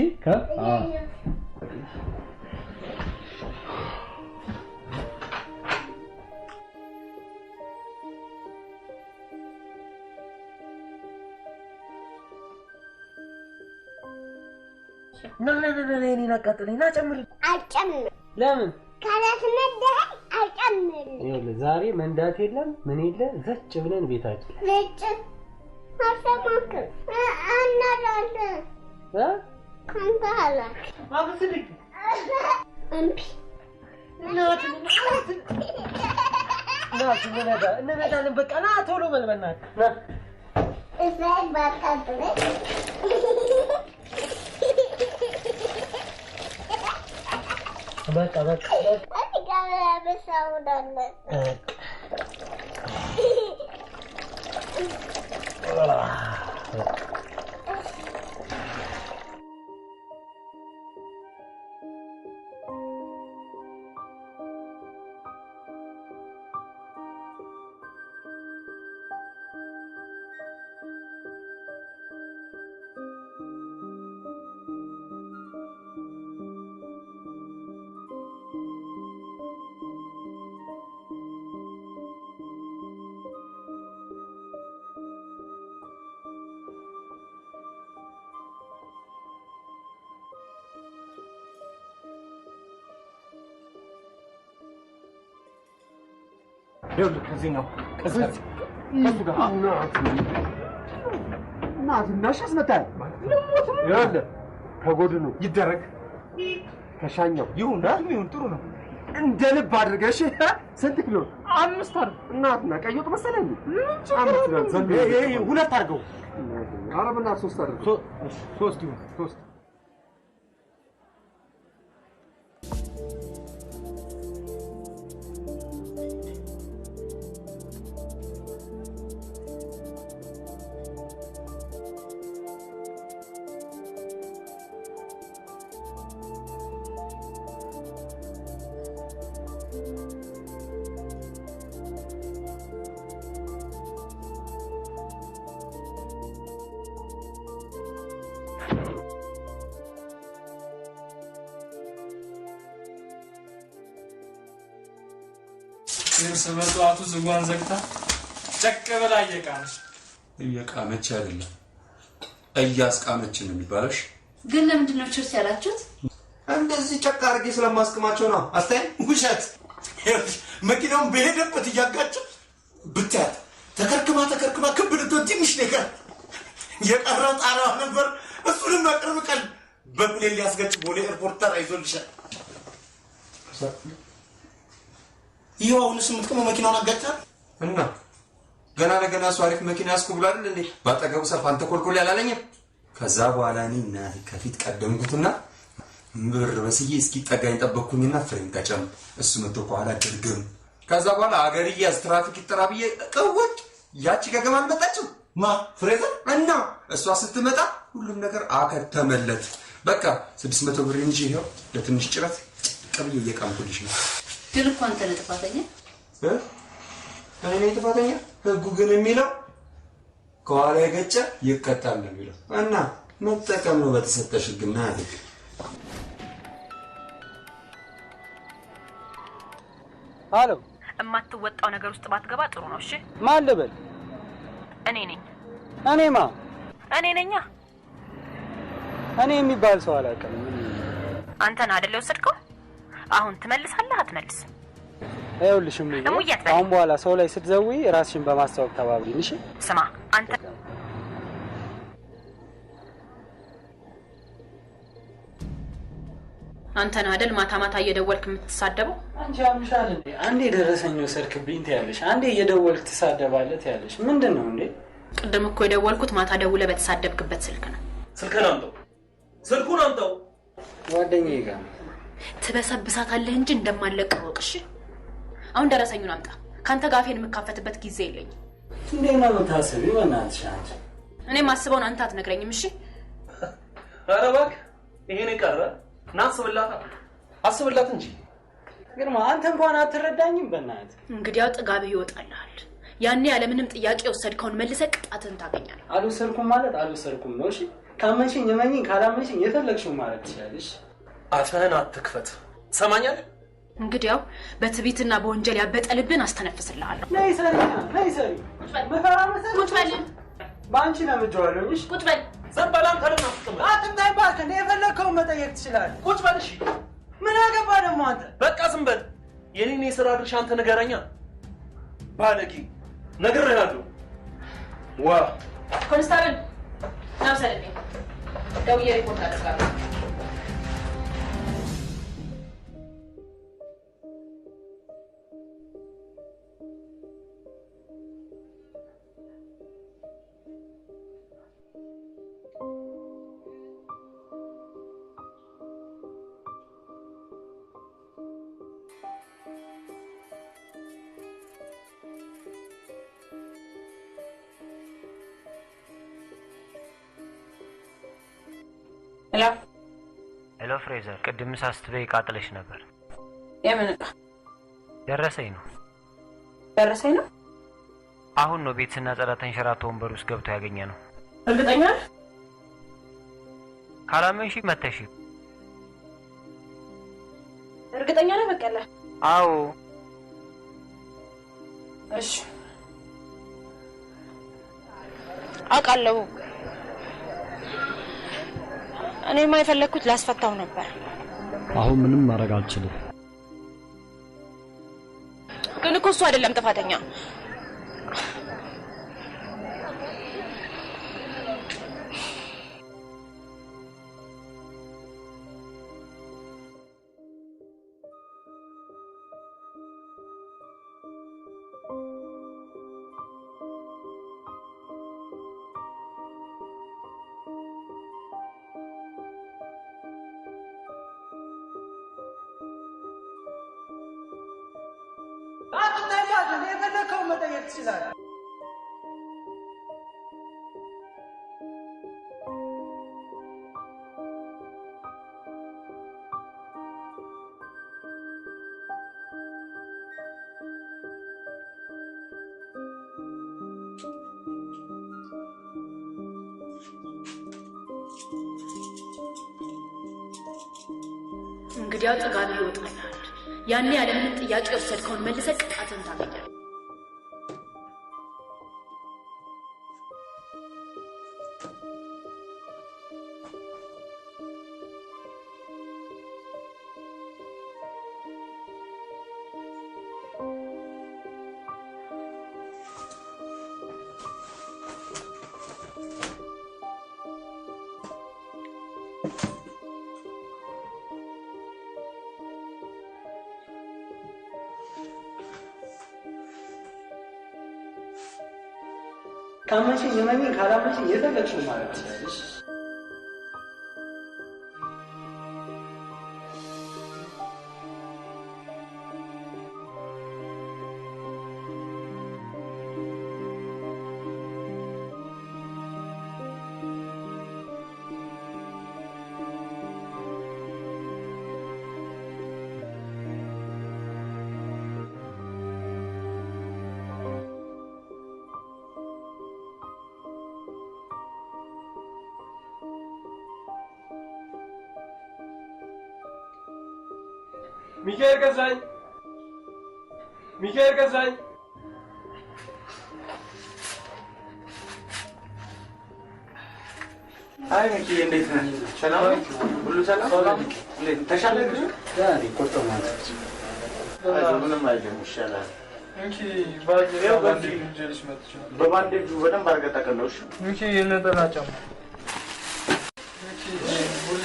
እኔ ናቃጥለኝ ና ጨምር አጨምር ለምን ካላት ነዳህ አጨምር ይኸውልህ ዛሬ መንዳት የለም ምን የለ ዘጭ ብለን ቤታችን ዘጭ አሰማክ አናዳለ ካንታላ አብስልክ እምቢ ናት እንነዳለን በቃ ና ቶሎ በልበናት ና እዛይ ባቃጥለ በቃ ጋር በሳውዳለ ይኸውልህ ከዚህ ነው ከሱ ጋር እናት እናሽ አስመታል ይኸውልህ ከጎድኑ ይደረግ ከሻኛው ይሁን ጥሩ ነው እንደ ልብ አድርገሽ ስንት ኪሎ 5 አድርግ እናትና ቀይ ወጥ መሰለኝ ሁለት አድርገው ኧረ በእናትህ 3 አድርገው 3 ይሁን 3 በጠዋቱ ዝጓን ዘግታ ጨቅ ብላ እየቃመች አይደለም እያስቃመች ነው የሚባልሽ። ግን ለምንድን ነው ችርስ ያላችሁት? እንደዚህ ጨቅ አድርጌ ስለማስቀማቸው ነው። አስታይ ውሸት መኪናውን በሄደበት እያጋጨ ብታያት ተከርክማ ክብ ልትወጪ ትንሽ ነገር የቀረ ጣራዋ ነበር። እሱንም አቅርብ ቀን በፕሌን ሊያስገጭ ቦሌ ኤርፖርት ተራ ይዞልሻል። ይኸው አሁንስ የምትቆመው መኪናውን አጋጫት እና ገና ለገና እሱ አሪፍ መኪና ያስኩ ብሎ አይደል እንዴ ባጠገቡ ሰልፍ አንተ ኮልኮል ያላለኝም። ከዛ በኋላ እኔ እናቴ ከፊት ቀደምኩትና ምር በስዬ እስኪ ጠጋኝ ጠበቅኩኝና ፍሬን ቀጨም እሱ መጥቶ ከኋላ ድርግም። ከዛ በኋላ አገር ይያዝ ትራፊክ ይጠራ ብዬ ቀወጥ ያቺ ገገማ አልመጣችም ማ ፍሬዘር እና እሷ ስትመጣ ሁሉም ነገር አከተመለት። በቃ 600 ብር እንጂ ይሄው ለትንሽ ጭረት ቀብዬ እየቃምኩልሽ ነው። ግን እኮ አንተ ነህ ጥፋተኛ። እኔ ነኝ ጥፋተኛ? ህጉ ግን የሚለው ከኋላ የገጨ ይቀጣል ነው የሚለው እና መጠቀም ነው በተሰጠሽ ህግና ህግ። አሎ የማትወጣው ነገር ውስጥ ባትገባ ጥሩ ነው። እሺ ማን ልበል? እኔ ነኝ። እኔማ እኔ ነኛ። እኔ የሚባል ሰው አላውቅም። አንተን አይደል የወሰድከው? አሁን ትመልሳለህ አትመልስም? ይኸውልሽ አሁን በኋላ ሰው ላይ ስትዘውይ ራስሽን በማስተዋወቅ ተባብሪኝ። እሺ ስማ አንተ አንተን አይደል ማታ ማታ እየደወልክ የምትሳደበው? አንቺ አምሻል እንዴ? አንዴ ደረሰኝ ወሰድክብኝ ትያለሽ፣ አንዴ እየደወልክ ትሳደባለህ ትያለሽ። ምንድነው እንዴ? ቅድም እኮ የደወልኩት ማታ ደውለህ በተሳደብክበት ስልክ ነው። ስልኩን አምጣው፣ ስልኩን አምጣው። ጓደኛዬ ጋር ትበሰብሳታለህ እንጂ እንደማለቀው ወቅሽ። አሁን ደረሰኙን አምጣ። ካንተ ጋፌን የምካፈትበት ጊዜ የለኝም። እንዴት ነው የምታስቢው? በእናትሽ አንቺ እኔ ማስበውን አንተ አትነግረኝም? እሺ ኧረ እባክህ ይሄን ቀረ አስብላት እንጂ ግርማ፣ አንተ እንኳን አትረዳኝም። በእናትህ እንግዲያው ጥጋብ ይወጣልሃል። ያኔ ያለምንም ጥያቄ ወሰድከውን መልሰህ ቅጣትን ታገኛለህ። አልወሰድኩም ማለት አልወሰድኩም ነው። እሺ ካመንሽኝ እመኚኝ፣ ካላመንሽኝ የፈለግሽውን ማድረግ ትችላለሽ። አፍህን አትክፈት። ትሰማኛለህ? እንግዲያው በትዕቢትና በወንጀል ያበጠ ልብን አስተነፍስልሃለሁ። ነይ ሰሪ፣ ነይ ሰሪ። ቁጭ በል። በአንቺ ነው የምትጀዋለሁ። እሺ ቁጭ በል። ዝም በል አንተ። ለምን አትቀመጥ? አትምታይ እባክህ። እንደ የፈለግከውን መጠየቅ ትችላለህ። ቁጭ በል። እሺ ምን አገባ ደግሞ አንተ? በቃ ዝም በል። የኔን የሥራ ድርሻ አንተ ንገረኛ። ባለጌ ነግሬሃለሁ። ዋ ኮንስታብል ና ውሰድልኝ። ደውዬ ሪፖርት አደርጋለሁ። ሄሎ ፍሬዘር፣ ቅድም ሳስትበይ ቃጥለሽ ነበር። የምን ዕቃ? ደረሰኝ ነው። ደረሰኝ ነው? አሁን ነው ቤት ስናጸዳ ተንሸራቶ ወንበር ውስጥ ገብቶ ያገኘ ነው። እርግጠኛ ነህ? ካላመንሽ መተሽ። እርግጠኛ ነህ በቀለ? አዎ። እሺ አውቃለሁ። እኔማ የፈለኩት ላስፈታው ነበር። አሁን ምንም ማድረግ አልችልም። ግን እኮ እሱ አይደለም ጥፋተኛ። የፈለግከውን መጠየቅ ትችላለህ። እንግዲያው ጥጋብ ይወጣልሃል። ያኔ ያለምንም ጥያቄ ወሰድከውን መልሰህ ቅጣትን ታገኛለህ። ካመንሽኝ እመኚኝ፣ ካላመንሽኝ የፈለግሽውን ማድረግ ትችላለሽ። ሚካኤል ገዛኝ፣ ሚካኤል ገዛኝ። አይ ሚኪ፣ እንዴት ነህ? ሰላም ነው? ሁሉ ሰላም? እንዴት ተሻለህ? ዛሬ ቆርጦማ ምንም አይደለም፣ ይሻላል። ሚኪ ባንዴጅ ልጅልሽ መጥቻ። በባንዴጁ በደንብ አድርገህ ጠቅልለው። እሺ ሚኪ፣ የነጠላ ጫማ ሚኪ ሁሌ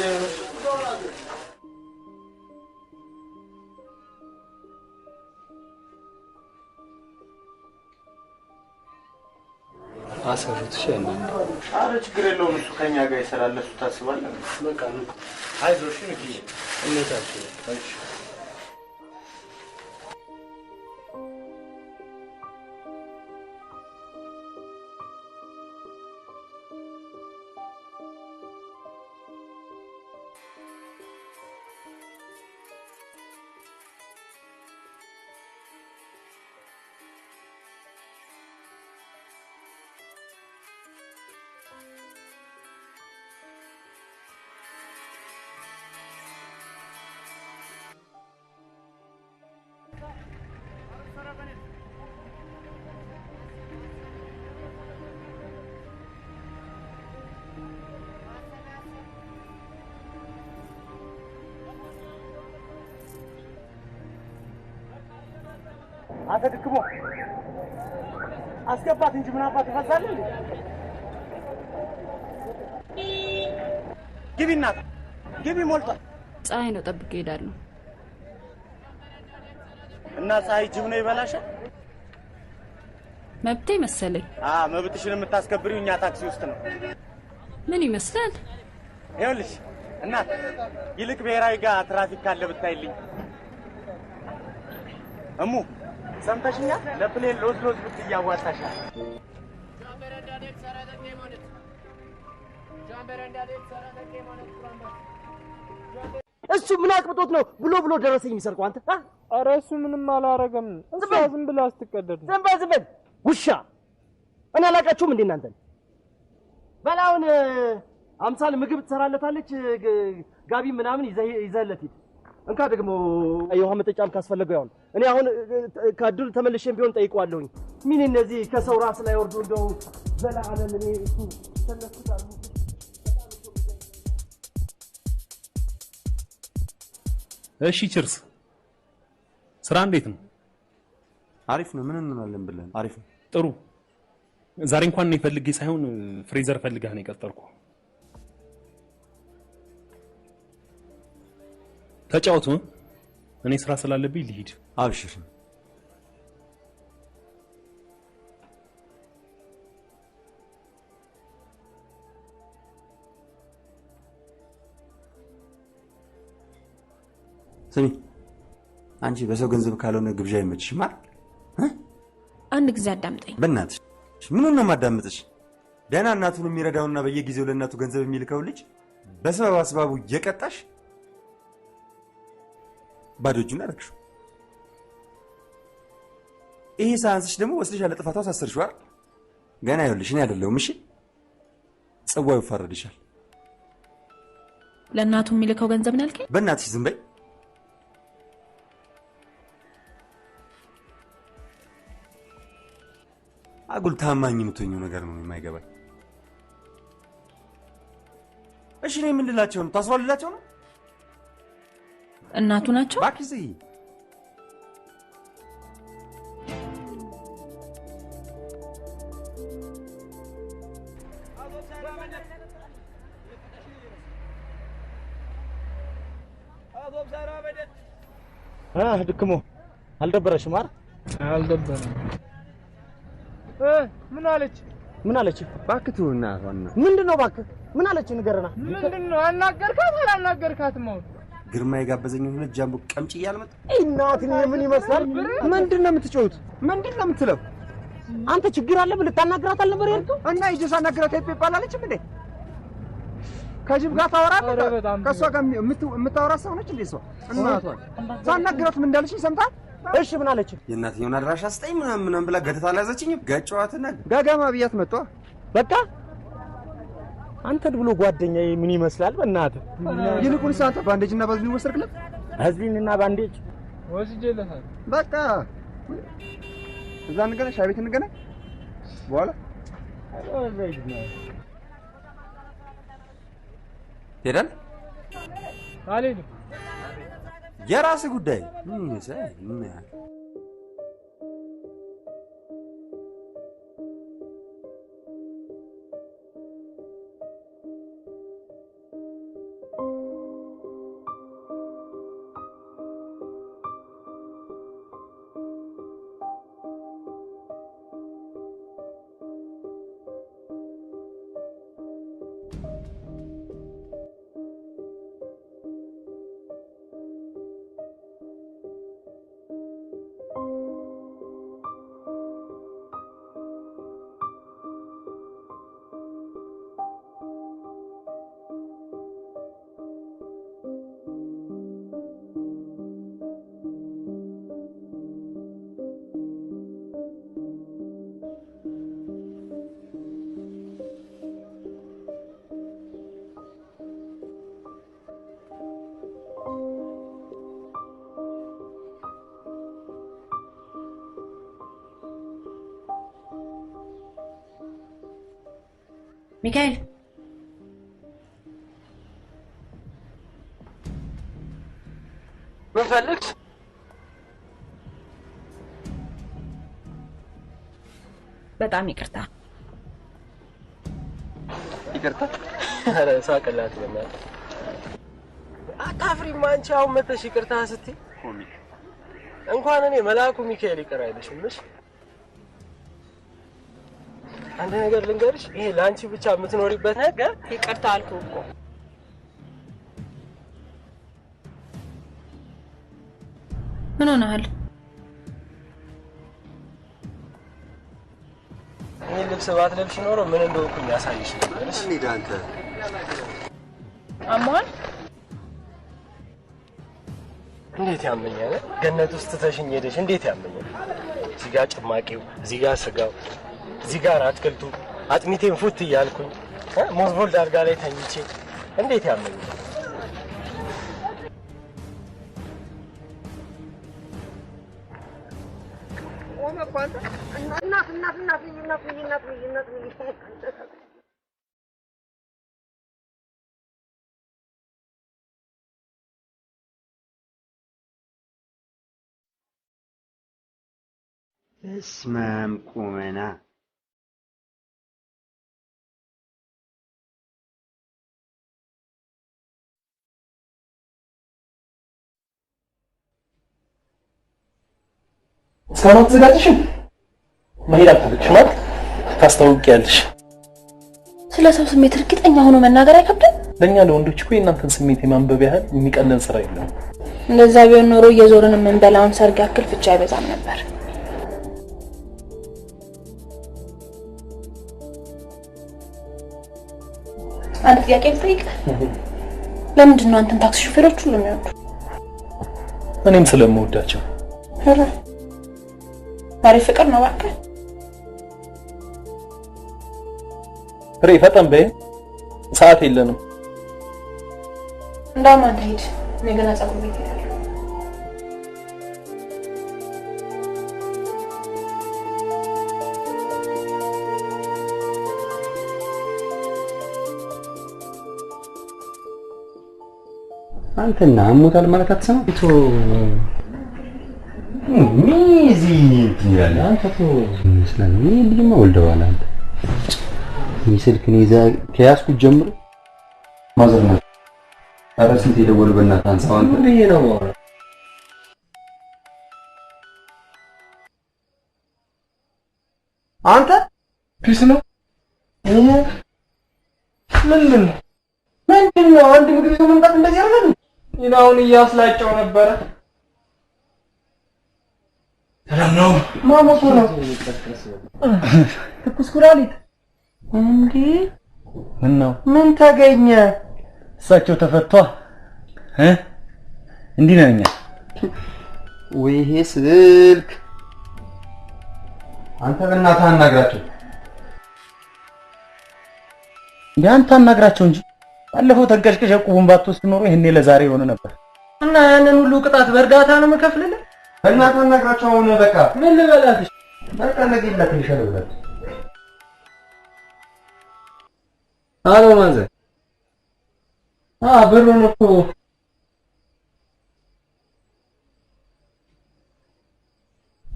አሰሩት። እሺ አንዴ። ኧረ ችግር የለውም፣ እሱ ከኛ ጋር ይሰራል። እሱ ታስባለህ። በቃ ነው። አይዞህ። እሺ ሚኪ እነታችሁ እሺ አተድክሞ አስገባት እንጂ ምን አባት ይፈዛል እንዴ? ግቢ እናት ግቢ ሞልቷል። ፀሐይ ነው ጠብቄ እሄዳለሁ። እና ፀሐይ ጅብ ነው ይበላሻል? መብቴ መሰለኝ። መብትሽን የምታስከብሪው እኛ ታክሲ ውስጥ ነው። ምን ይመስላል? ይኸውልሽ እናት ይልቅ ብሔራዊ ጋር ትራፊክ ካለ ብታይልኝ። እሙ ሰምተሽኛል? ለፕሌን ሎዝ ብትይ ያዋጣሻል። እሱ ምን አቅብጦት ነው ብሎ ደረሰኝ የሚሰርቀው አንተ? ኧረ እሱ ምንም አላረገም። እሷ ዝም ብላ አስትቀደድ። ዝም በል ውሻ። እኔ አላውቃችሁም እንዴ እናንተን? በላውን አምሳል ምግብ ትሰራለታለች ጋቢ ምናምን ይዘህለት ሂድ። እንካ ደግሞ የውሃ መጠጫም ካስፈለገው ያው እኔ አሁን ከድል ተመልሼም ቢሆን ጠይቀዋለሁኝ። ምን እነዚህ ከሰው ራስ ላይ ወርዶ እንደው ዘላለም እኔ እሱ ተነስቷል። እሺ ችርስ ስራ እንዴት ነው? አሪፍ ነው። ምን እንሆናለን ብለን? አሪፍ ነው። ጥሩ። ዛሬ እንኳን እኔ ፈልጌ ሳይሆን ፍሬዘር ፈልጋህ ነው የቀጠርኩ። ተጫወቱ። እኔ ስራ ስላለብኝ ልሂድ። አብሽር። ስሚ አንቺ በሰው ገንዘብ ካልሆነ ግብዣ አይመችሽም አይደል? አንድ ጊዜ አዳምጠኝ በእናትሽ። ምኑን ነው የማዳምጥሽ? ደህና እናቱን የሚረዳውና በየጊዜው ለእናቱ ገንዘብ የሚልከው ልጅ በሰበብ አስባቡ እየቀጣሽ ባዶ እጁን አደረግሽው። ይሄ ሳያንስሽ ደግሞ ወስደሽ ያለ ጥፋቷ አሳሰርሽው አይደል? ገና ይኸውልሽ እኔ አይደለሁም እሺ፣ ጽዋው ይፋረድሻል። ለእናቱ የሚልከው ገንዘብ ነው ያልከኝ? በእናትሽ ዝም በይ። አጉል ታማኝ የምትሆኚው ነገር ነው የማይገባኝ። እሺ እኔ ምን ልላቸው ነው? ታስዋልላቸው ነው? እናቱ ናቸው? እባክሽ ዝጊ። ድክሞ አልደበረሽም አይደል? አልደበረም። ምን አለች? ምን አለች? እባክህ ተውና ዋና ምንድነው? እባክህ ምን አለች? ንገረና። ምንድነው? አናገርካት አላናገርካትም? አሁን ግርማ የጋበዘኝ ሁለት ጃምቦ ቀምጭ እያልመጣ እናት ምን ይመስላል? ምንድነው የምትጮሁት? ምንድነው የምትለው? አንተ ችግር አለ ብለህ ልታናግራት አልነበር ያልከው? እና ይዤ ሳናግራት የት ይባላለችም እንዴ? ከጅብ ጋር ታወራለህ? ከእሷ ጋር የምታወራ ሰው ነች እንዴ? እሷ እናቷን ሳናግራት ምን እንዳለችኝ ሰምተሃል? እሺ ምን አለች? የእናትየውን አድራሻ ስጠኝ ምናምን ብላ ገተታ አልያዘችኝም። ገጨዋትና ጋጋማ ብያት መጣ። በቃ አንተን ብሎ ጓደኛዬ ምን ይመስላል? በእናትህ ይልቁንስ አንተ ባንዴጅና ባዝሊን ወሰድክለት? ባዝሊንና ባንዴጅ ወስጄለታል። በቃ እዛ እንገናኝ፣ ሻይ ቤት እንገናኝ። በኋላ ትሄዳለህ? አልሄድም። የራስህ ጉዳይ። ምን ይመስላል? ምን ያህል ሚካኤል ምን ፈልግሽ? በጣም ይቅርታ። ይቅርታ? ኧረ ሳቅላት በእናትህ። አታፍሪም አንቺ አሁን መተሽ ይቅርታ ስትይ? እንኳን እኔ መልአኩ ሚካኤል ይቅር አይልሽም። እሺ አንድ ነገር ልንገርሽ፣ ይሄ ለአንቺ ብቻ የምትኖሪበት ነገር ይቅርታ አልኩህ እኮ። ምን ሆነሃል? ይሄን ልብስ ባትለብሽ ኖሮ ምን እንደሆንኩኝ ያሳይሽ ነበር። እሺ እንሂድ። አንተ አሟል? እንዴት ያመኛል? ገነት ውስጥ ትተሽኝ ሄደሽ እንዴት ያመኛል? እዚህ ጋር ጭማቂው፣ እዚህ ጋር ስጋው፣ እዚህ ጋር አትክልቱ፣ አጥሚቴን ፉት እያልኩኝ ሞዝቦልድ አልጋ ላይ ተኝቼ እንዴት ያመኛል? እስማም ቁመና እስካሁን አትዘጋጅሽም? መሄድ አልፈልግሽም ማለት ታስታውቂያለሽ። ስለ ሰው ስሜት እርግጠኛ ሆኖ መናገር አይከብድም? ለእኛ ለወንዶች እኮ የእናንተን ስሜት የማንበብ ያህል የሚቀለን ስራ የለም። እንደዛ ቢሆን ኖሮ እየዞርን የምንበላውን ሰርግ ያክል ፍቻ አይበዛም ነበር። አንድ ጥያቄ ልጠይቅ። ለምንድን ነው አንተን ታክሲ ሹፌሮች ሁሉ የሚወዱ? እኔም ስለምወዳቸው። ኧረ አሪፍ ፍቅር ነው እባክህ። ፍሬ ፈጠን በይ፣ ሰዓት የለንም። እንዳውም አንተ ሂድ፣ እኔ ገና ፀጉር ቤት እሄዳለሁ። አንተና አሞታል ማለት አትሰማም? ቶ ሚዚ ይላል። አንተ ቶ ይመስላል ምን ልጅማ ወልደዋል። አንተ ስልክን ይዛ ከያዝኩት ጀምሮ ማዘር ነው። ኧረ ስንት የደወሉ በእናትህ አንሳው። አንተ ምን ነው አንተ ፒስ ነው ምንድን ነው? አንድ ምግብ ሰው መምጣት እንደዚህ አይደለም። ይላውን እያስላጨው ነበረ። ሰላም ነው? ማሞቱ ነው። ትኩስ ኩላሊት እንዴ? ምን ነው? ምን ተገኘ? እሳቸው ተፈቷ እንዲህ ነኛ። ወይ ይሄ ስልክ አንተ በእናትህ አናግራቸው። ያን ታናግራቸው እንጂ ባለፈው ተንቀሽቀሽ ቁቡን ባትወስድ ኖሮ ይሄኔ ለዛሬ ሆነ ነበር። እና ያንን ሁሉ ቅጣት በእርጋታ ነው መከፍልልህ? በእናትህ አናግራቸው። አሁን በቃ ምን ልበላትሽ? በቃ ነገ ይላክልሻል ብላት። አሎ ማዘር። ብሩን እኮ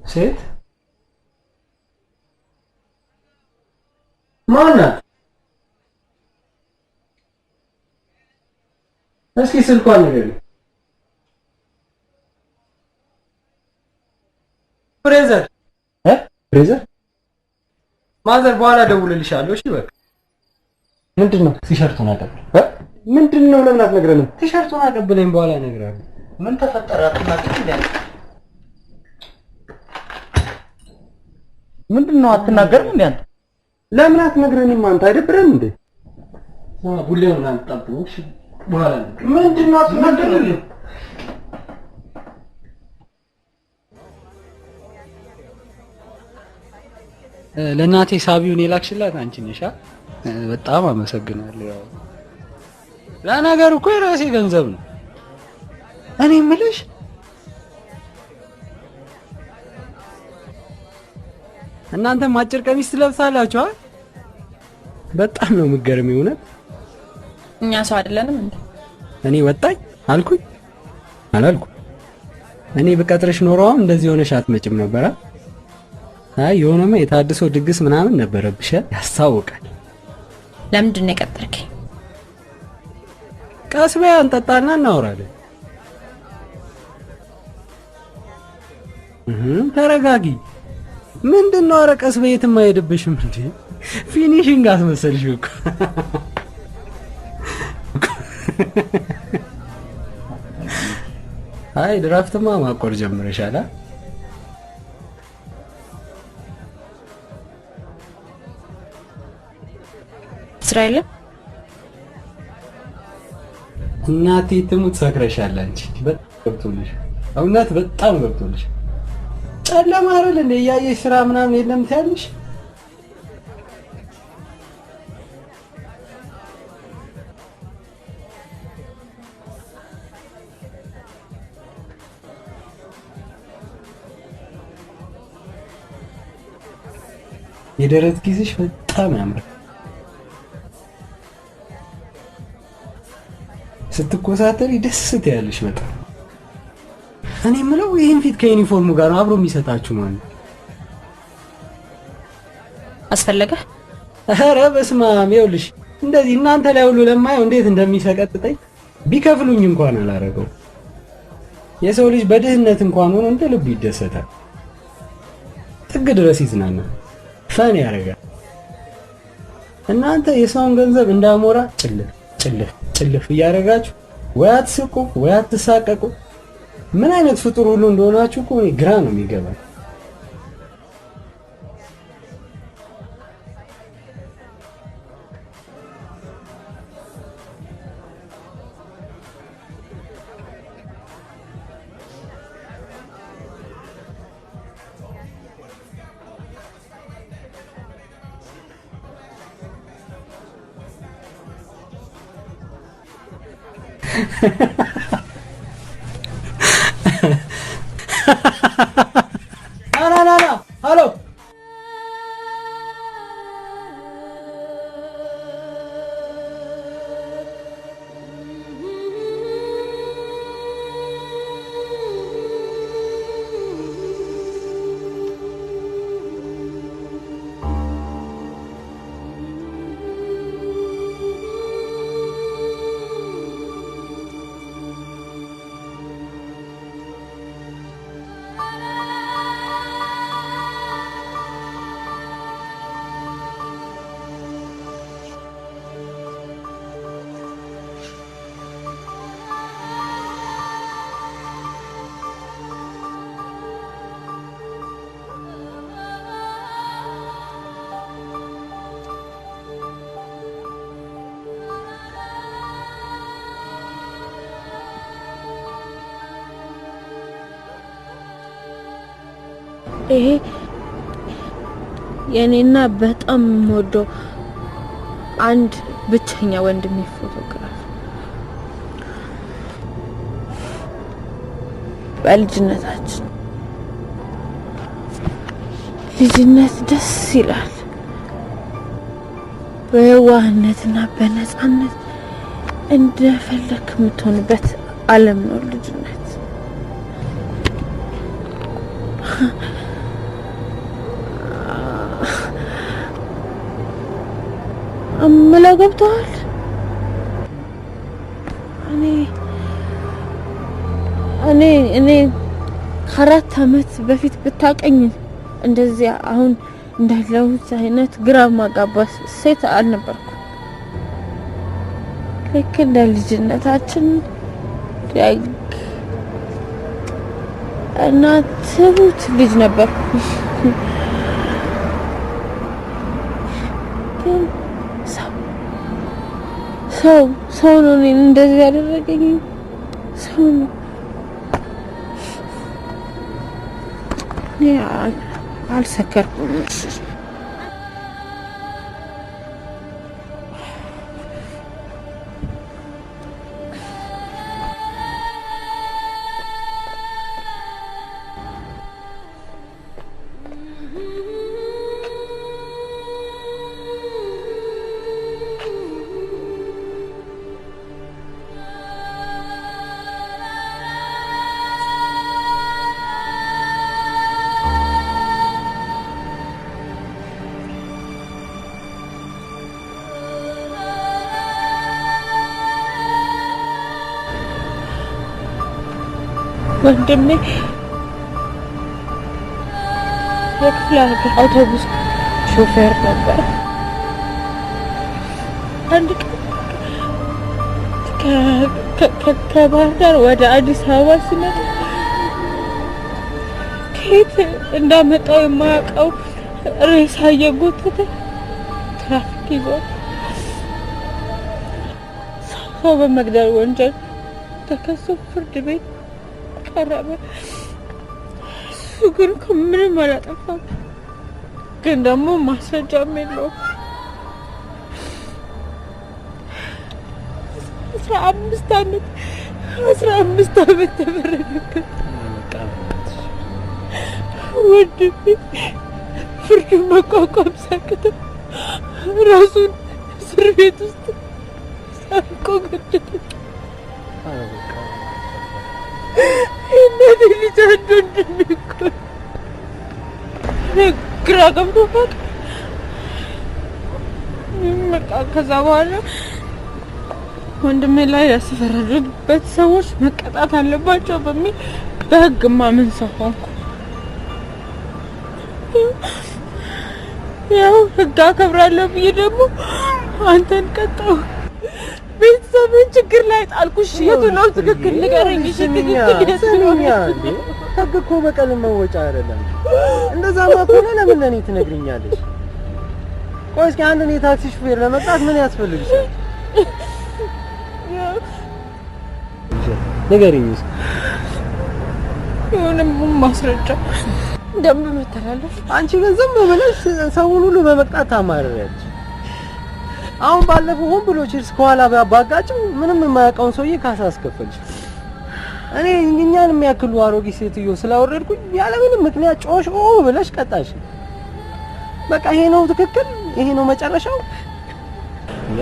ሴት ማናት? እስኪ ስልኳን ንገሪኝ። ፍሬዘር ፍሬዘር ማዘር በኋላ ደውልልሻለሁ። እሺ በቃ ምንድነው? ቲሸርቱን አቀብል። ምንድነው? ለምን አትነግረንም? ቲሸርቱን አቀብለኝ፣ በኋላ እነግርሃለሁ። ምን ተፈጠረ? አትናገር እንዴ? ምንድነው? አትናገርም እንዴ አንተ? ለምን አትነግረንም? አንተ አይደብረም እንዴ? ቡሌውን አንጠብቁ። እሺ በኋላ ምንድነው? አትናገርም? ለእናቴ ሳቢውን የላክሽላት አንቺ ነሽ? በጣም አመሰግናለሁ። ያው ለነገሩ እኮ የራሴ ገንዘብ ነው። እኔ የምልሽ እናንተም አጭር ቀሚስ ትለብሳላችሁ አይደል? በጣም ነው የምትገርሚው እውነት። እኛ ሰው አይደለንም እንዴ? እኔ ወጣኝ አልኩኝ አላልኩም? እኔ በቀጥረሽ ኖረው እንደዚህ ሆነሽ አትመጭም ነበር። አይ የሆነማ የታድሶ ድግስ ምናምን ነበረብሽ ያስታውቃል። ለምንድን ነው የቀጠርከኝ? ቀስ በይ አንጠጣና እናወራለን። ተረጋጊ። ምንድነው? ኧረ ቀስ በይ የትም አይሄድብሽም እንዴ። ፊኒሺንግ አስመሰልሽው እኮ። አይ ድራፍትማ ማቆር ጀምረሻል። እስራኤል እናቴ ትሙት ሰክረሻል አንቺ። በጣም ገብቶልሽ፣ እውነት በጣም ገብቶልሽ። ጨለማ አይደል እንዴ? ያየሽ ስራ ምናምን የለም ትያለሽ። የደረት ጊዜሽ በጣም ያምራል። ስትኮሳተሪ ደስ ትያለሽ በጣም። እኔ የምለው ይሄን ፊት ከዩኒፎርሙ ጋር አብሮ የሚሰጣችሁ ማለት አስፈለገ? ኧረ በስመ አብ። ይኸውልሽ እንደዚህ እናንተ ላይ ሁሉ ለማየው እንዴት እንደሚሰቀጥጠኝ ቢከፍሉኝ እንኳን አላረገው። የሰው ልጅ በድህነት እንኳን ሆኖ እንደ ልቡ ይደሰታል፣ ጥግ ድረስ ይዝናናል፣ ፈን ያደርጋል። እናንተ የሰውን ገንዘብ እንዳሞራ ጭልፍ ጭልፍ ጭልፍ እያደረጋችሁ ወይ አትስቁ ወይ አትሳቀቁ። ምን አይነት ፍጡር ሁሉ እንደሆናችሁ እኮ ግራ ነው የሚገባኝ። ና ሄሎ ይሄ የኔና በጣም የምወደው አንድ ብቸኛ ወንድሜ ፎቶግራፍ በልጅነታችን። ልጅነት ደስ ይላል። በየዋህነትና በነፃነት እንደፈለክ የምትሆንበት ዓለም ነው ልጅነት። አመላ ገብቷል። እኔ ከአራት ዓመት በፊት ብታቀኝ እንደዚህ አሁን እንዳለሁት አይነት ግራ ማጋባት ሴት አልነበርኩም። ልክ እንደ ልጅነታችን ደግ እና ትሁት ልጅ ነበርኩ። ግን ሰው ነው እኔን እንደዚህ ያደረገኝ። ሰው ነው። እኔ አልሰከርኩም። ወንድሜ የክፍለ ሀገር አውቶቡስ ሾፌር ነበር። አንድ ከባህር ዳር ወደ አዲስ አበባ ሲመጣ ከየት እንዳመጣው የማያውቀው ሬሳ እየጎተተ ትራፊክ ይዞ ሰው በመግደል ወንጀል ተከሶ ፍርድ ቤት ቀረበ። እሱ ግን ምንም አላጠፋም፣ ግን ደግሞ ማስረጃም የለውም። 15 ዓመት ተፈረደበት። ወንድሜ ፍርዱን መቋቋም ሲያቅተው ራሱን እስር ቤት ውስጥ ሰርቆ ገደለ። እናቴ ልጅ አንድ ወንድሜ እኮ ግራ ገብቶታል። በቃ ከዛ በኋላ ወንድሜ ላይ ያስፈረዱበት ሰዎች መቀጣት አለባቸው በሚል በህግ ማመን ሰው ሆንኩ። ያው ህግ አከብራለሁ ብዬ ደግሞ አንተን ቀጣሁ። ቤተሰብን ችግር ላይ ጣልኩሽ። የቱ ነው ትክክል ንገረኝ። ትክክል የትኛው እንዴ? ህግ እኮ በቀል መወጫ አይደለም። እንደዛማ ከሆነ ለምን ለኔ ትነግሪኛለሽ? ቆይ እስኪ አንድ የታክሲ ሹፌር ለመጣት ምን ያስፈልግሻል? ንገሪኝ እስኪ። የሆነ ማስረጃ ደንብ መተላለፍ። አንቺ ግን ዝም ብለሽ ሰውን ሁሉ በመቅጣት ታማርሪያለሽ። አሁን ባለፈው ሆን ብሎ ቺርስ ከኋላ ባጋጭው ምንም የማያውቀውን ሰውዬ ካሳ አስከፈልሽ። እኔ እኛን የሚያክሉ አሮጊት ሴትዮ ስላወረድኩኝ ያለ ምንም ምክንያት ጮሽ ብለሽ ቀጣሽ። በቃ ይሄ ነው ትክክል፣ ይሄ ነው መጨረሻው።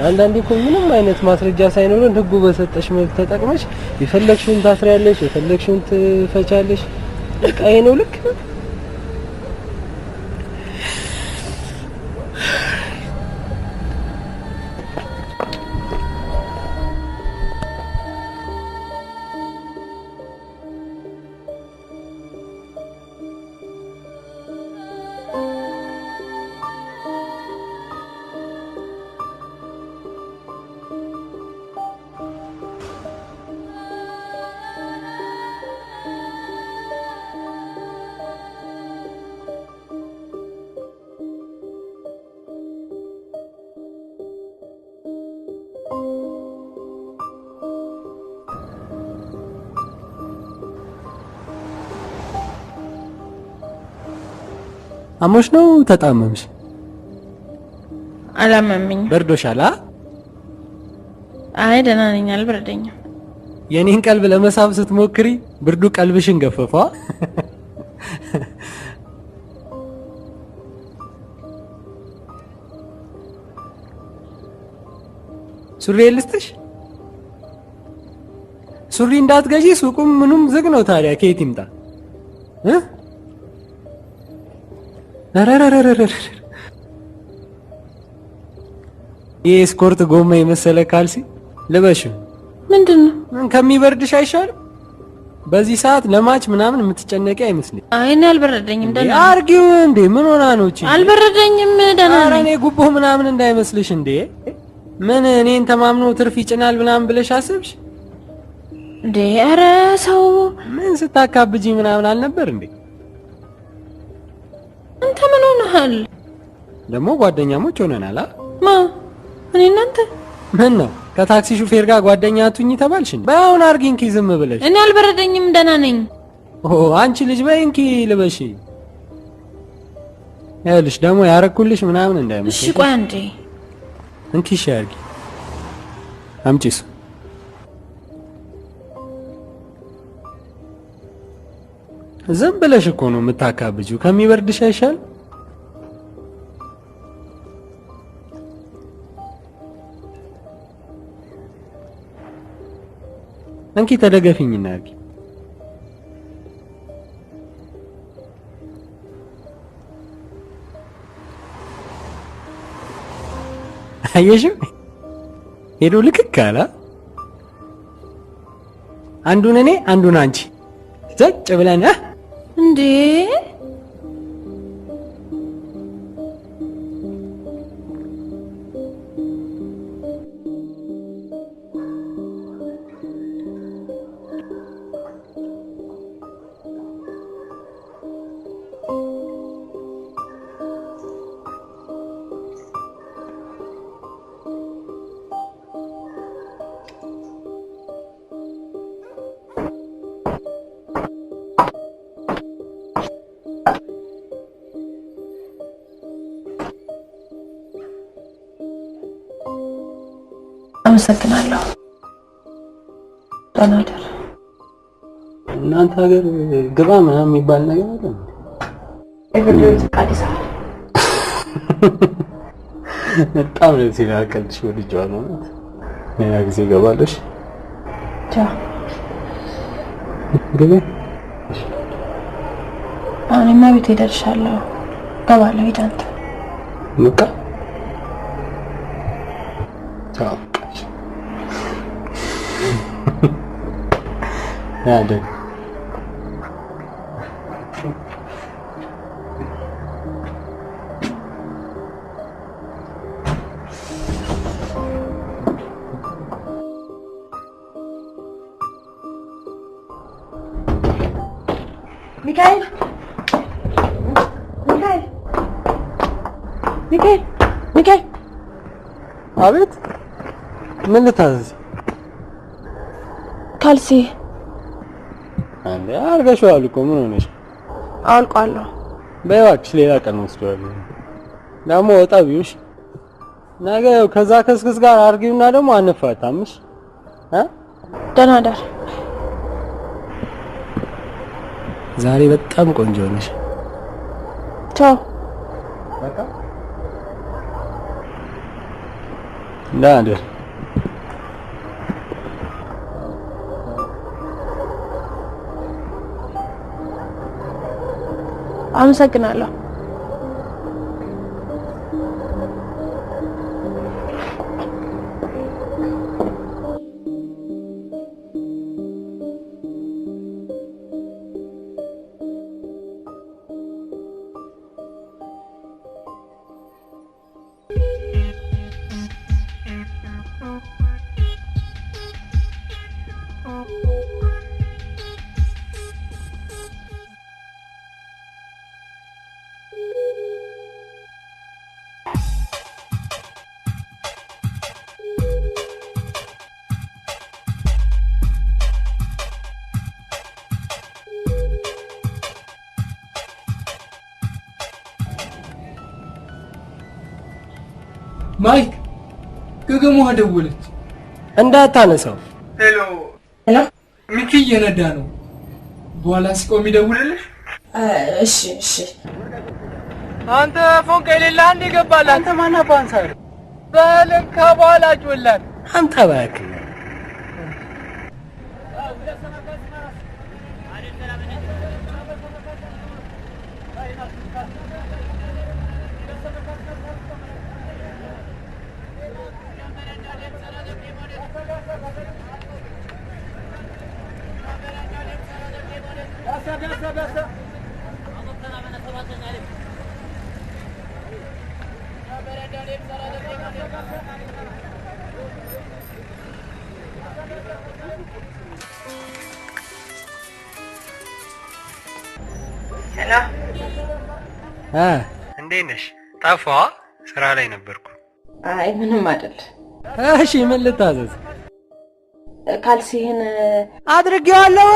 አንዳንዴ እኮ ምንም አይነት ማስረጃ ሳይኖረን ህጉ በሰጠሽ መብት ተጠቅመሽ የፈለግሽውን ታስሪያለሽ፣ የፈለግሽውን ትፈቻለሽ። በቃ ይሄ ነው ልክ። አሞሽ ነው ተጣመምሽ? አላመመኝ። በርዶሻል? አይ ደህና ነኝ፣ አልበረደኝም። የኔን ቀልብ ለመሳብ ስትሞክሪ ብርዱ ቀልብሽን ገፈፋ። ሱሪ ልስጥሽ? ሱሪ እንዳትገዢ፣ ሱቁም ምኑም ዝግ ነው። ታዲያ ከየት ይምጣ? የስኮርት ጎማ የመሰለ ካልሲ ልበሽ። ምንድነው? ከሚበርድሽ አይሻልም? በዚህ ሰዓት ለማች ምናምን የምትጨነቂ አይመስልኝ። አይ እኔ አልበረደኝም። ደህና ነኝ። አርጊው እንዴ! ምን ሆና ነው እቺ? አልበረደኝም፣ ደህና ነኝ። ኧረ እኔ ጉቦ ምናምን እንዳይመስልሽ እንዴ! ምን እኔን ተማምኖ ትርፍ ይጭናል ምናምን ብለሽ አስብሽ እንዴ? ኧረ ሰው ምን ስታካብጂ ምናምን አልነበር እንዴ? አንተ ምን ሆነሃል? ደግሞ ጓደኛሞች ሆነናል። ማ እኔ እናንተ ምን ነው ከታክሲ ሹፌር ጋር ጓደኛ አቱኝ ተባልሽ? በአሁን አርጊ እንኪ ዝም ብለሽ። እኔ አልበረደኝም፣ ደህና ነኝ። አንቺ ልጅ በይ እንኪ ልበሺ። ያልሽ ደግሞ ያረኩልሽ ምናምን እንዳይመስልሽ። እሺ ቆይ አንዴ እንኪ እሺ አርጊ። አምጪስ ዝም ብለሽ እኮ ነው የምታካብጂው። ከሚበርድሽ አይሻል? እንኪ ተደገፊኝና አርጊ። አየሽው? ሄዶ ልክክ አለ። አንዱን እኔ አንዱን አንቺ ዘጭ ብለን እንዴ አመሰግናለሁ። ተናደር እናንተ ሀገር ግባ ምናምን የሚባል ነገር አለ? ኤቨርዴይ አዲስ አበባ በጣም ደስ ይላል። ቀልድሽ ወድጄዋለሁ። ሌላ ጊዜ እገባለሽ። ቻው። ግቢ። እኔማ ቤት እደርሻለሁ። እገባለሁ። ሂድ አንተ። በቃ ቻው። ያደ ሚካኤል አቤት። ምን ልታዘዝ? ካልሲ አንዴ አርገሽዋል እኮ ምን ሆነሽ? አልቋለሁ። በይዋክሽ ሌላ ቀን ወስደዋለሁ። ደግሞ ወጣ ቢውሽ ነገ ከዛ ከስክስ ጋር አርጊውና ደግሞ አንፋታምሽ። ደህና ደር። ዛሬ በጣም ቆንጆ ነሽ። ቻው። በቃ ደህና ደር። አመሰግናለሁ። ማይክ ገገሟ ደወለች። እንዳታነሳው። ሄሎ ሄሎ፣ ሚኪ እየነዳ ነው። በኋላ ሲቆም ይደውልልሽ። እሺ እሺ። አንተ ፎንቃ የሌለ አንድ ይገባል። አንተ ማን አባንሳ በልንካ በኋላ ጆላል አንተ ባክ ሄሎ እንዴት ነሽ? ጠፋ? ስራ ላይ ነበርኩ። አይ ምንም አይደል። እሺ ምን ልታዘዝ? ካልሲህን አድርጌዋለሁ።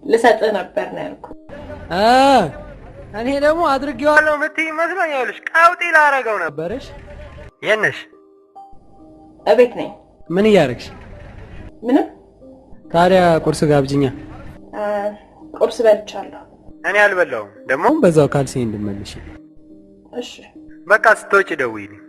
ልሰጥህ ነበር ነው ያልኩት። እኔ ደግሞ አድርጌዋለሁ የምትይ መስሎኛልሽ። ቀውጢ ላረገው ነበርሽ። የት ነሽ? እቤት ነኝ። ምን እያደረግሽ? ምንም። ታዲያ ቁርስ ጋብዥኛ። ቁርስ በልቻለሁ። እኔ አልበላሁም። ደግሞ በዛው ካልሲ እንድመልሽ። እሺ በቃ ስትወጪ ደውይልኝ።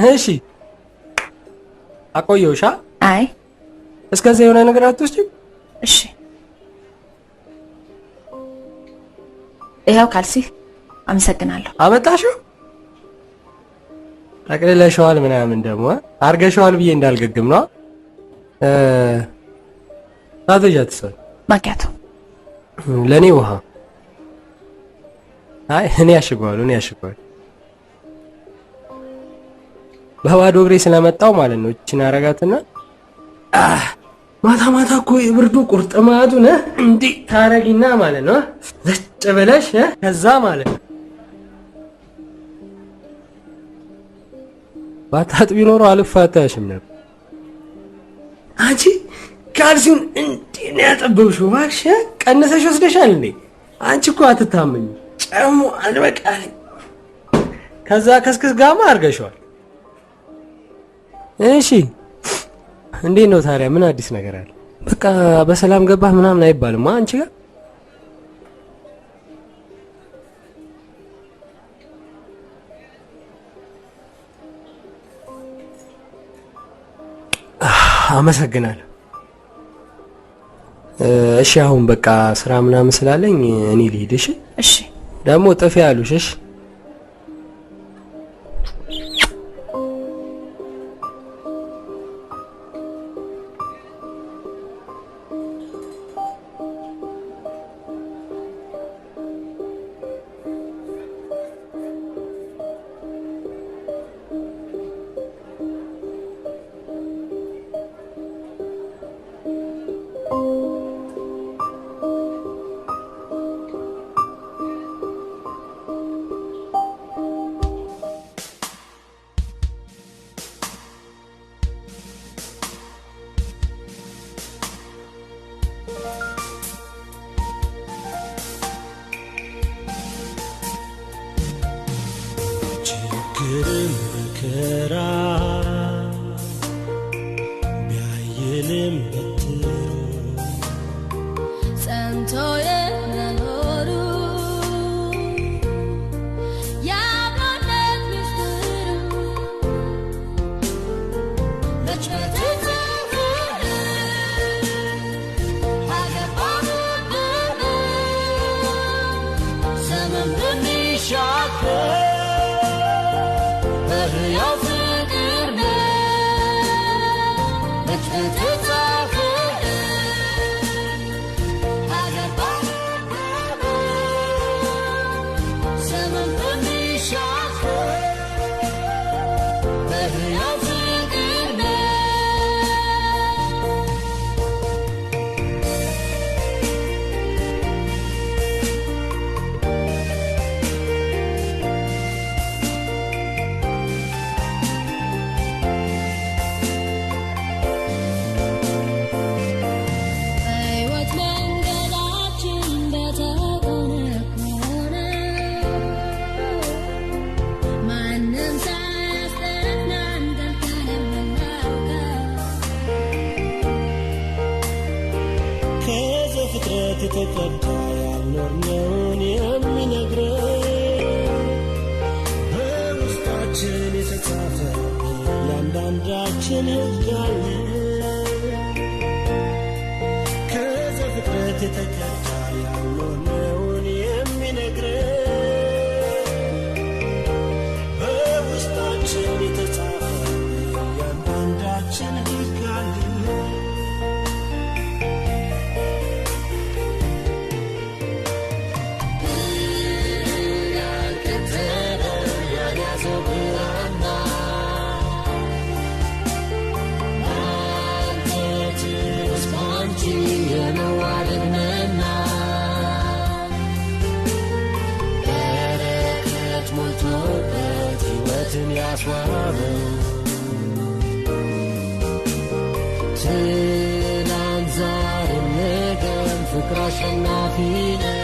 እሺ አቆየውሻ? አይ እስከዚህ የሆነ ነገር አትወስጂም? እሺ ይሄው ካልሲ አመሰግናለሁ። አመጣሽው? ጠቅልለሽዋል ምናምን ደግሞ አርገሽዋል ብዬ እንዳልገግም ነው። ታዘዣት ሰው ማኪያቶ ለኔ ውሃ። አይ እኔ ያሽገዋል። በባዶ እግሬ ስለመጣው ማለት ነው። እቺን አረጋትና ማታ እኮ የብርዱ ቁርጥማቱ ነህ እንዴ ታረጊና ማለት ነው። ዘጭ ብለሽ ከዛ ማለት ነው ባታጥቢ ኖሮ አልፋታሽም ነበር። አንቺ ካልሲውን እንዴ ነው ያጠበብሽው? እባክሽ ቀነሰሽ ወስደሻል እንዴ? አንቺ እኮ አትታመኝ። ጨሙ አልበቃል። ከዛ ከስክስ ጋማ አርገሽዋል። እሺ እንዴት ነው ታዲያ? ምን አዲስ ነገር አለ? በቃ በሰላም ገባህ ምናምን አይባልም አንቺ ጋር? አመሰግናለሁ። እሺ አሁን በቃ ስራ ምናምን ስላለኝ እኔ ልሂድ። እሺ ደግሞ ጥፊ ያሉሽ። እሺ መከራ ቢያየንም በትሩ ጸንቶ የመኖሩ የአብሮነት ምስጢሩ መች በተጻፈ አገባን ዘመን ብንሻገር በሕያው ፍቅር ነው መች በተጻፈ አገባን ዘመን ብንሻገር በሕያው ፍቅር ነው በሕይወት መንገዳችን በተኮነኮነ ማንም ሳያስጠናን ጠልቀን የምናውቀው ከዘፍጥረት የተቀዳ ያልኖርነውን የሚነግረን በውስጣችን የተጻፈ ያንዳንዳችን ሕግ አለ። ከዘፍጥረት የተቀዳ ያልኖርነውን የሚነግረን በውስጣችን የተጻፈ ያንዳንዳችን ሕግ አለ። ያልከተለ ያልያዘው ብራና አንተ ትርስ ባንቺ የመዋደድ መና በረከት ሞልቶበት ሕይወትን ያስዋበው ትናንት ዛሬም ነገም ፍቅር አሸናፊ ነው።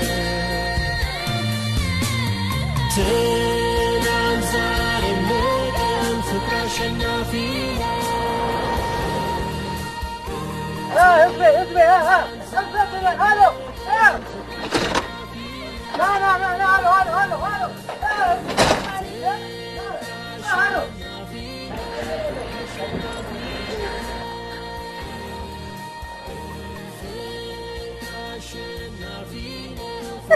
ትናንት ዛሬም ነገም ፍቅር አሸናፊ ነው። አሸናፊ ነው።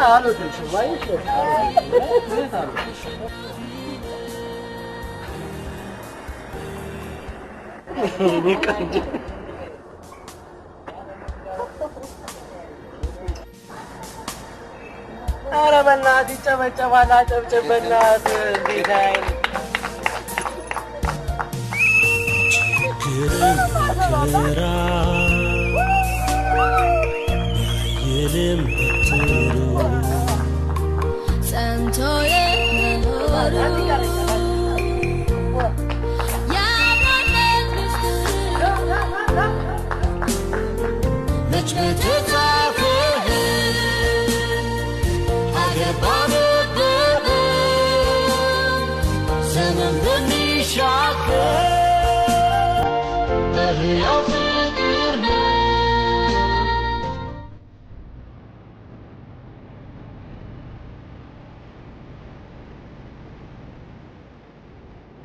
አልወደድሽም አይሽ ኧረ በእናትህ ይጨበጨባል አጨብጭብ በእናትህ እንዴት አይል ክራ ያየንም በትሩ ጸንቶ የኖሩ የአብሮነት ምስጢር መች በተጻፈ ሀገር ባነበበ ዘመን በሚሻገር በሕያው ፍቅር ነው።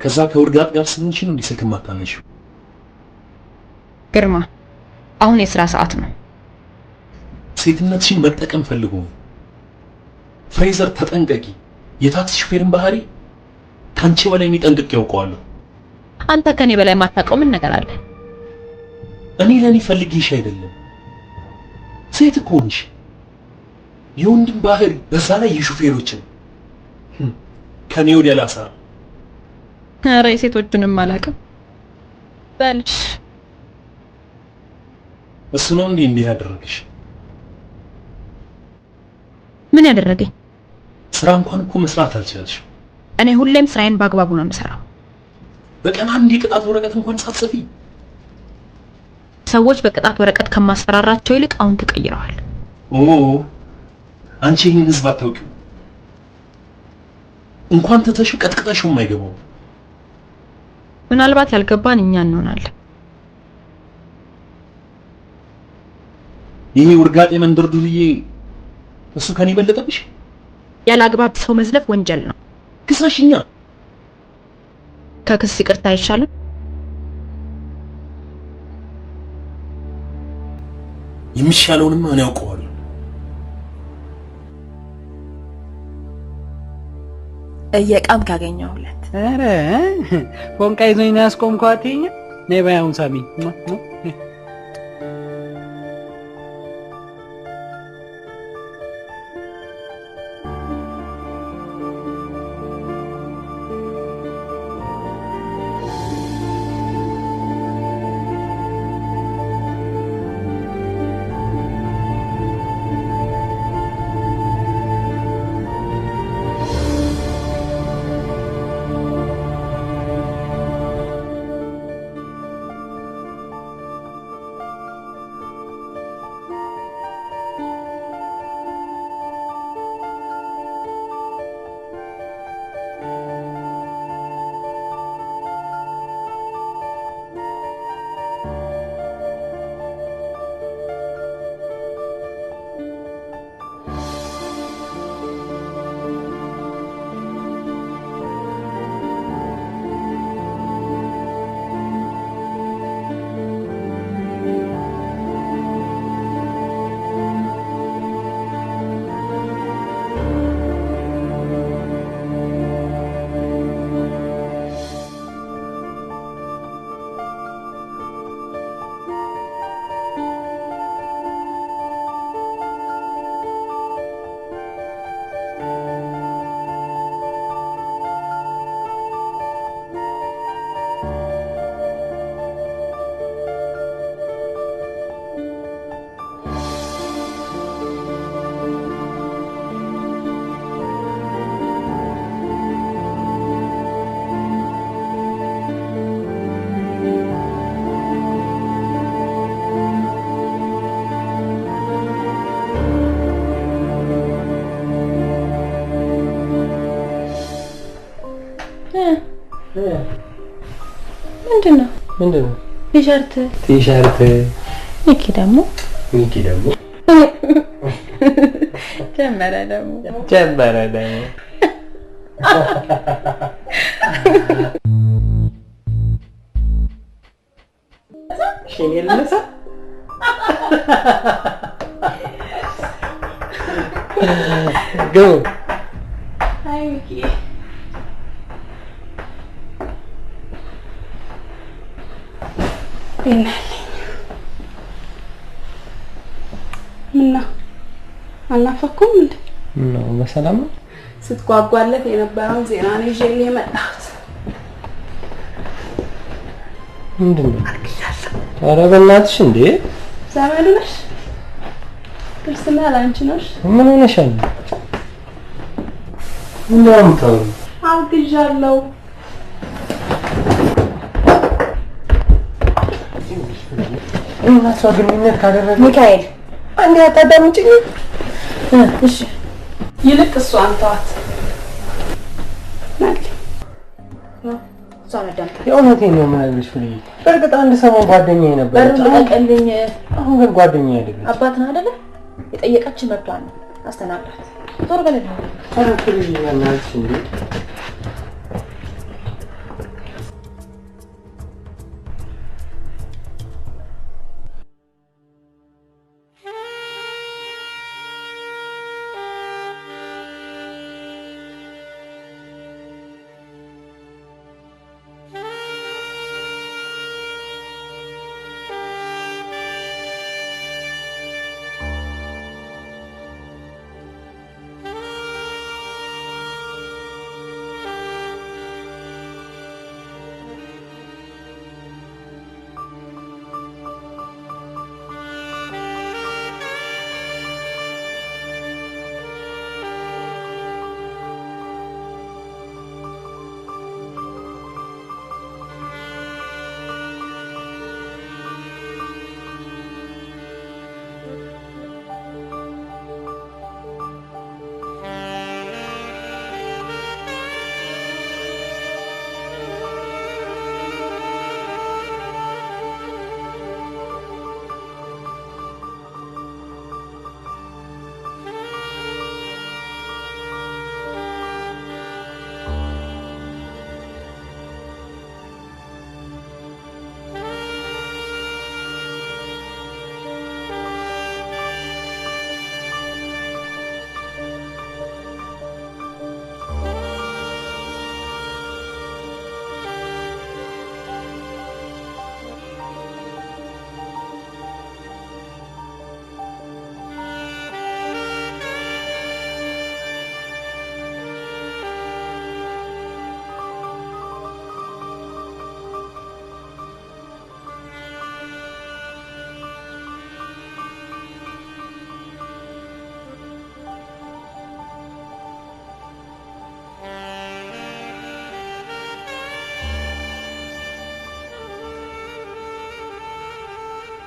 ከዛ ከውርጋጥ ጋር ስንቺ ነው እንዲስልክ ማታነሽው? ግርማ አሁን የሥራ ሰዓት ነው። ሴትነትሽን መጠቀም ፈልጎ ፍሬዘር ተጠንቀቂ። የታክሲ ሹፌርን ባህሪ ካንቺ በላይ የሚጠንቅቅ ያውቀዋለሁ። አንተ ከኔ በላይ ማታውቀው ምን ነገር አለ? እኔ ለኔ ፈልጌሽ አይደለም። ሴት እኮ ነሽ። የወንድም ባህሪ በዛ ላይ የሹፌሮችን ከኔ ወዲያ ላሳ ኧረ የሴቶቹንም አላውቅም። በልሽ እሱ ነው እንዴ ያደረገሽ? ምን ያደረገኝ? ስራ እንኳን እኮ መስራት አልቻልሽ። እኔ ሁሌም ስራዬን በአግባቡ ነው የምሰራው። በቀን አንድ የቅጣት ወረቀት እንኳን ሳትጽፊ። ሰዎች በቅጣት ወረቀት ከማስፈራራቸው ይልቅ አሁን ተቀይረዋል። ኦ አንቺ ይህን ህዝብ አታውቂው። እንኳን ተተሽ ቀጥቅጠሽው የማይገባው ምናልባት ያልገባን እኛ እንሆናለን። ይሄ ውርጋጤ መንደር ዱርዬ እሱ ከኔ በለጠብሽ? ያለ አግባብ ሰው መዝለፍ ወንጀል ነው። ክሰሽኛ። ከክስ ይቅርታ አይሻልም? የሚሻለውንም እኔ አውቀዋለሁ። እየቃም ካገኘሁለት ኧረ ፎንቃ ይዞኝ ነው ያስቆምኳት። ነይ በይ አሁን ሳሚ ምንድነው? ምንድነው? ቲሸርት ሚኪ ደግሞ ጀመረ ደግሞ شيني لسه جو هاي ميكي ምነው አልናፈኩም እንዴ? ነው በሰላም ነው? ስትጓጓለት የነበረውን ዜና ነው ይዤልህ የመጣሁት። ምንድነው? ኧረ በእናትሽ እንዴ! ዘመዱ ነሽ? ክርስትና ላንቺ ነሽ? ምን ሆነሻል? ምንድነው ታው? አውግዣለሁ። እናቷ ግንኙነት ካደረገ ሚካኤል አንዴ አታዳምጪኝ? እሺ ይልቅ እሷን ተዋት። ማለት የእውነቴን ነው የምነግርሽ ፍሬ። በእርግጥ አንድ ሰሞን ጓደኛዬ ነበረች። በርቀቀልኝ። አሁን ግን ጓደኛዬ አይደለች። አባት ነህ አይደለ? የጠየቀች መብቷ ነው። አስተናግራት። ዞር በል። ኧረ ፍሬ በእናትሽ እንዴ!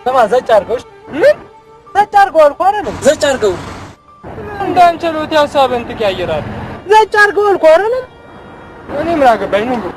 ለማ ዘጭ አድርገው። ምን ዘጭ አድርገው አልኩ አይደል? ዘጭ አድርገው እንዳንቸሎት ሐሳብን ትቀያየራለህ። ዘጭ አድርገው አልኩ አይደል? እኔ ምን አገባኝ ነው?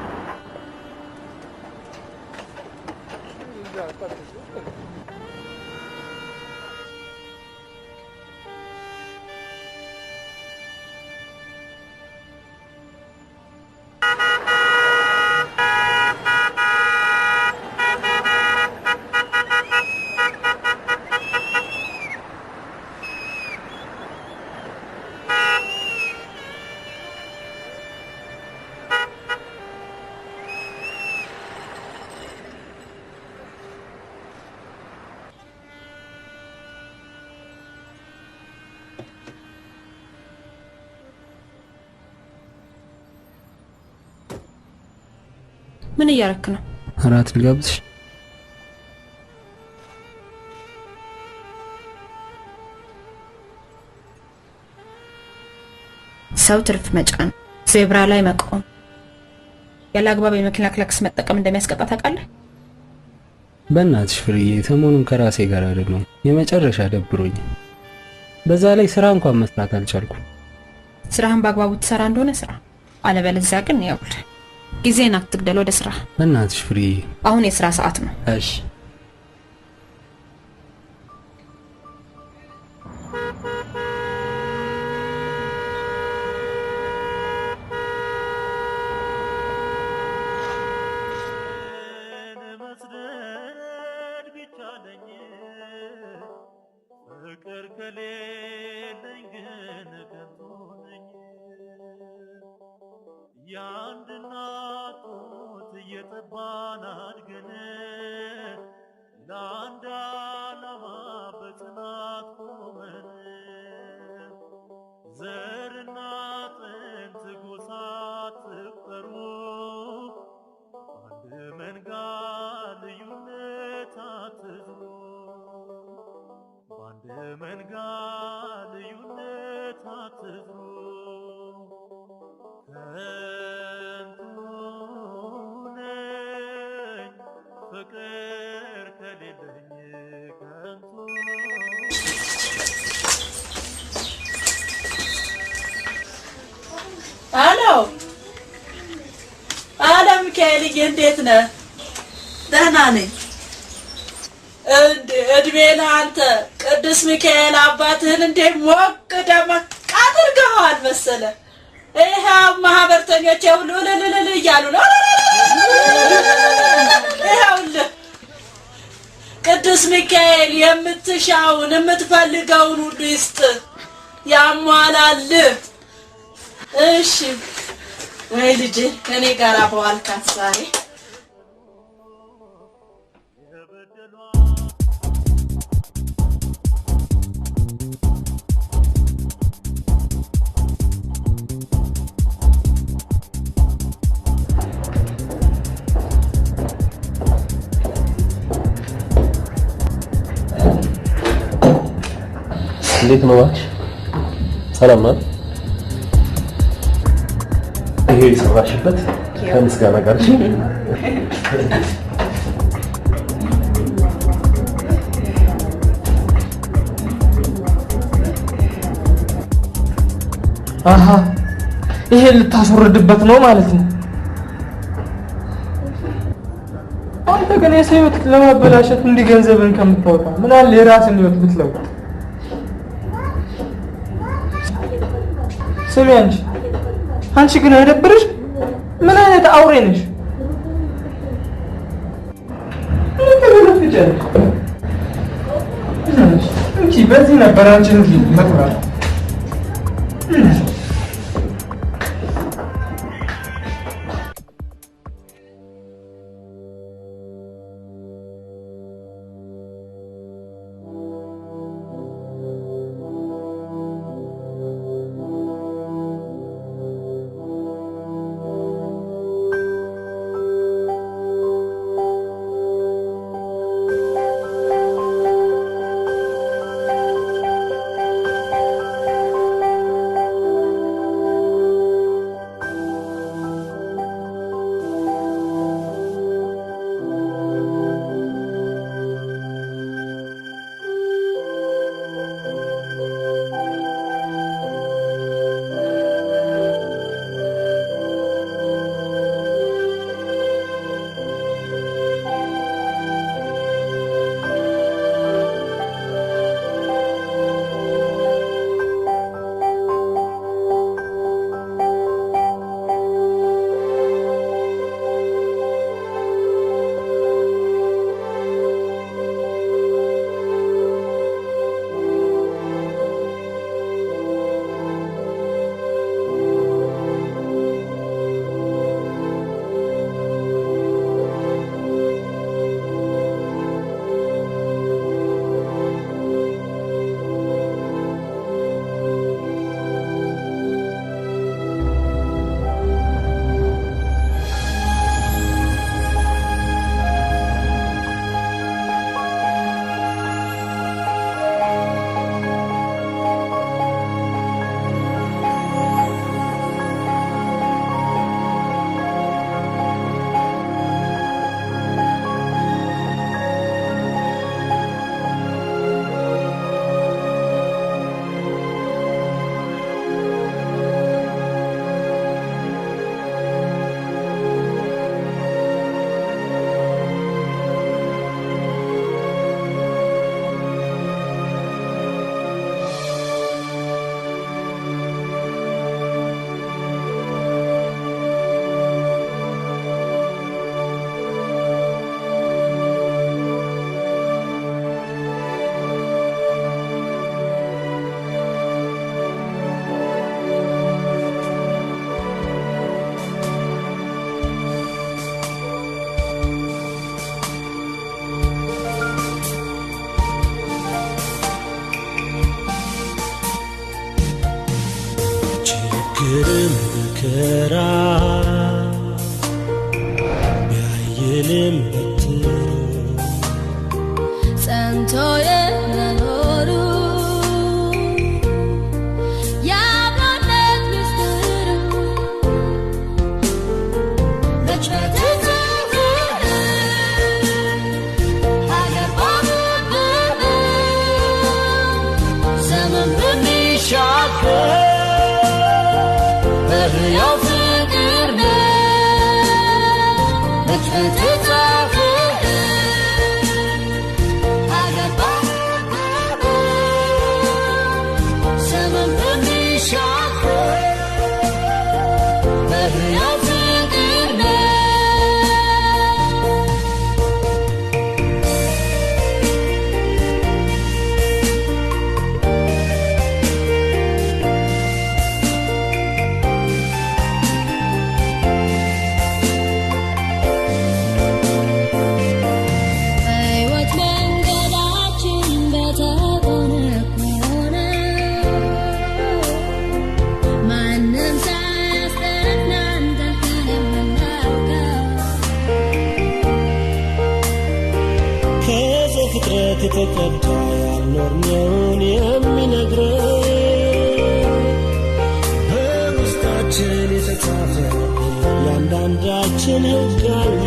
ምን እያረክ ነው? እራት ልጋብዝሽ? ሰው ትርፍ መጫን፣ ዜብራ ላይ መቆም፣ ያለ አግባብ የመኪና ክላክስ መጠቀም እንደሚያስቀጣ ታውቃለህ? በእናትሽ ፍርዬ፣ ሰሞኑን ከራሴ ጋር አይደለም የመጨረሻ ደብሮኝ፣ በዛ ላይ ስራ እንኳን መስራት አልቻልኩም። ስራህን በአግባቡ ትሰራ እንደሆነ ስራ፣ አለበለዚያ ግን ያውል ጊዜን አትግደል፣ ወደ ስራ። በእናትሽ ፍርዬ፣ አሁን የስራ ሰዓት ነው። እሺ የአንድ እናት ጡት እየጠባን አድገን ለአንድ ዓላማ በጽናት ቆመን ዘርና ጥንት ጎሳ ትቁጠሩ አንድ መንጋ ልዩነት አትዝሩ በአንድ መንጋ ልዩነት አትዝሩ ከንቱ ነኝ ፍቅር ከሌለኝ ከንቱ አሎ ሚካኤልዬ እንዴት ነህ? ደህና ነኝ። እድሜ ለአንተ ቅዱስ ሚካኤል አባትህን እንዴ ሞቅ ደመቅ አድርገዋል መሰለ። ይኸው ማህበርተኞች ሁሉ ልልልል እያሉ ነው። ይኸውልህ ቅዱስ ሚካኤል የምትሻውን የምትፈልገውን ሁሉ ይስጥህ ያሟላልህ። እሺ ወይ ልጄ ከኔ ጋር በዋልካት ዛሬ እንዴት ነው እባክሽ? ሰላም ነው? ይሄ የሰራሽበት ከምስጋና ጋር እሺ። አሃ ይሄ ልታስወርድበት ነው ማለት ነው። አንተ ግን የሰው ህይወት ለማበላሸት እንዲህ ገንዘብን ከምታወጣ ምን አለ የራስን ህይወት ብትለውጥ። ስሚ አንቺ ግን አይደብርሽ? ምን አይነት አውሬ ነሽ? ምን ተገለፍጃለሽ? እንጂ በዚህ ነበር አንቺን መቅራት መከራ ቢያይልም በትሩ ጸንቶ የመኖሩ የአብሮነት ምስጢሩ መች በተጻፈ ሀገር ባነበበ ዘመን በሚሻገር በሕያው ፍቅር ነው መች በተጻፈ ሀገር ባነበበ ዘመን በሚሻገር በሕያው ፍቅር ነው በሕይወት መንገዳችን በተኮነኮነ ማንም ሳያስጠናን ጠልቀን የምናውቀው ከዘፍጥረት የተቀዳ ያልኖርነውን የሚነግረን በውስጣችን የተጻፈ ያንዳንዳችን ሕግ አለ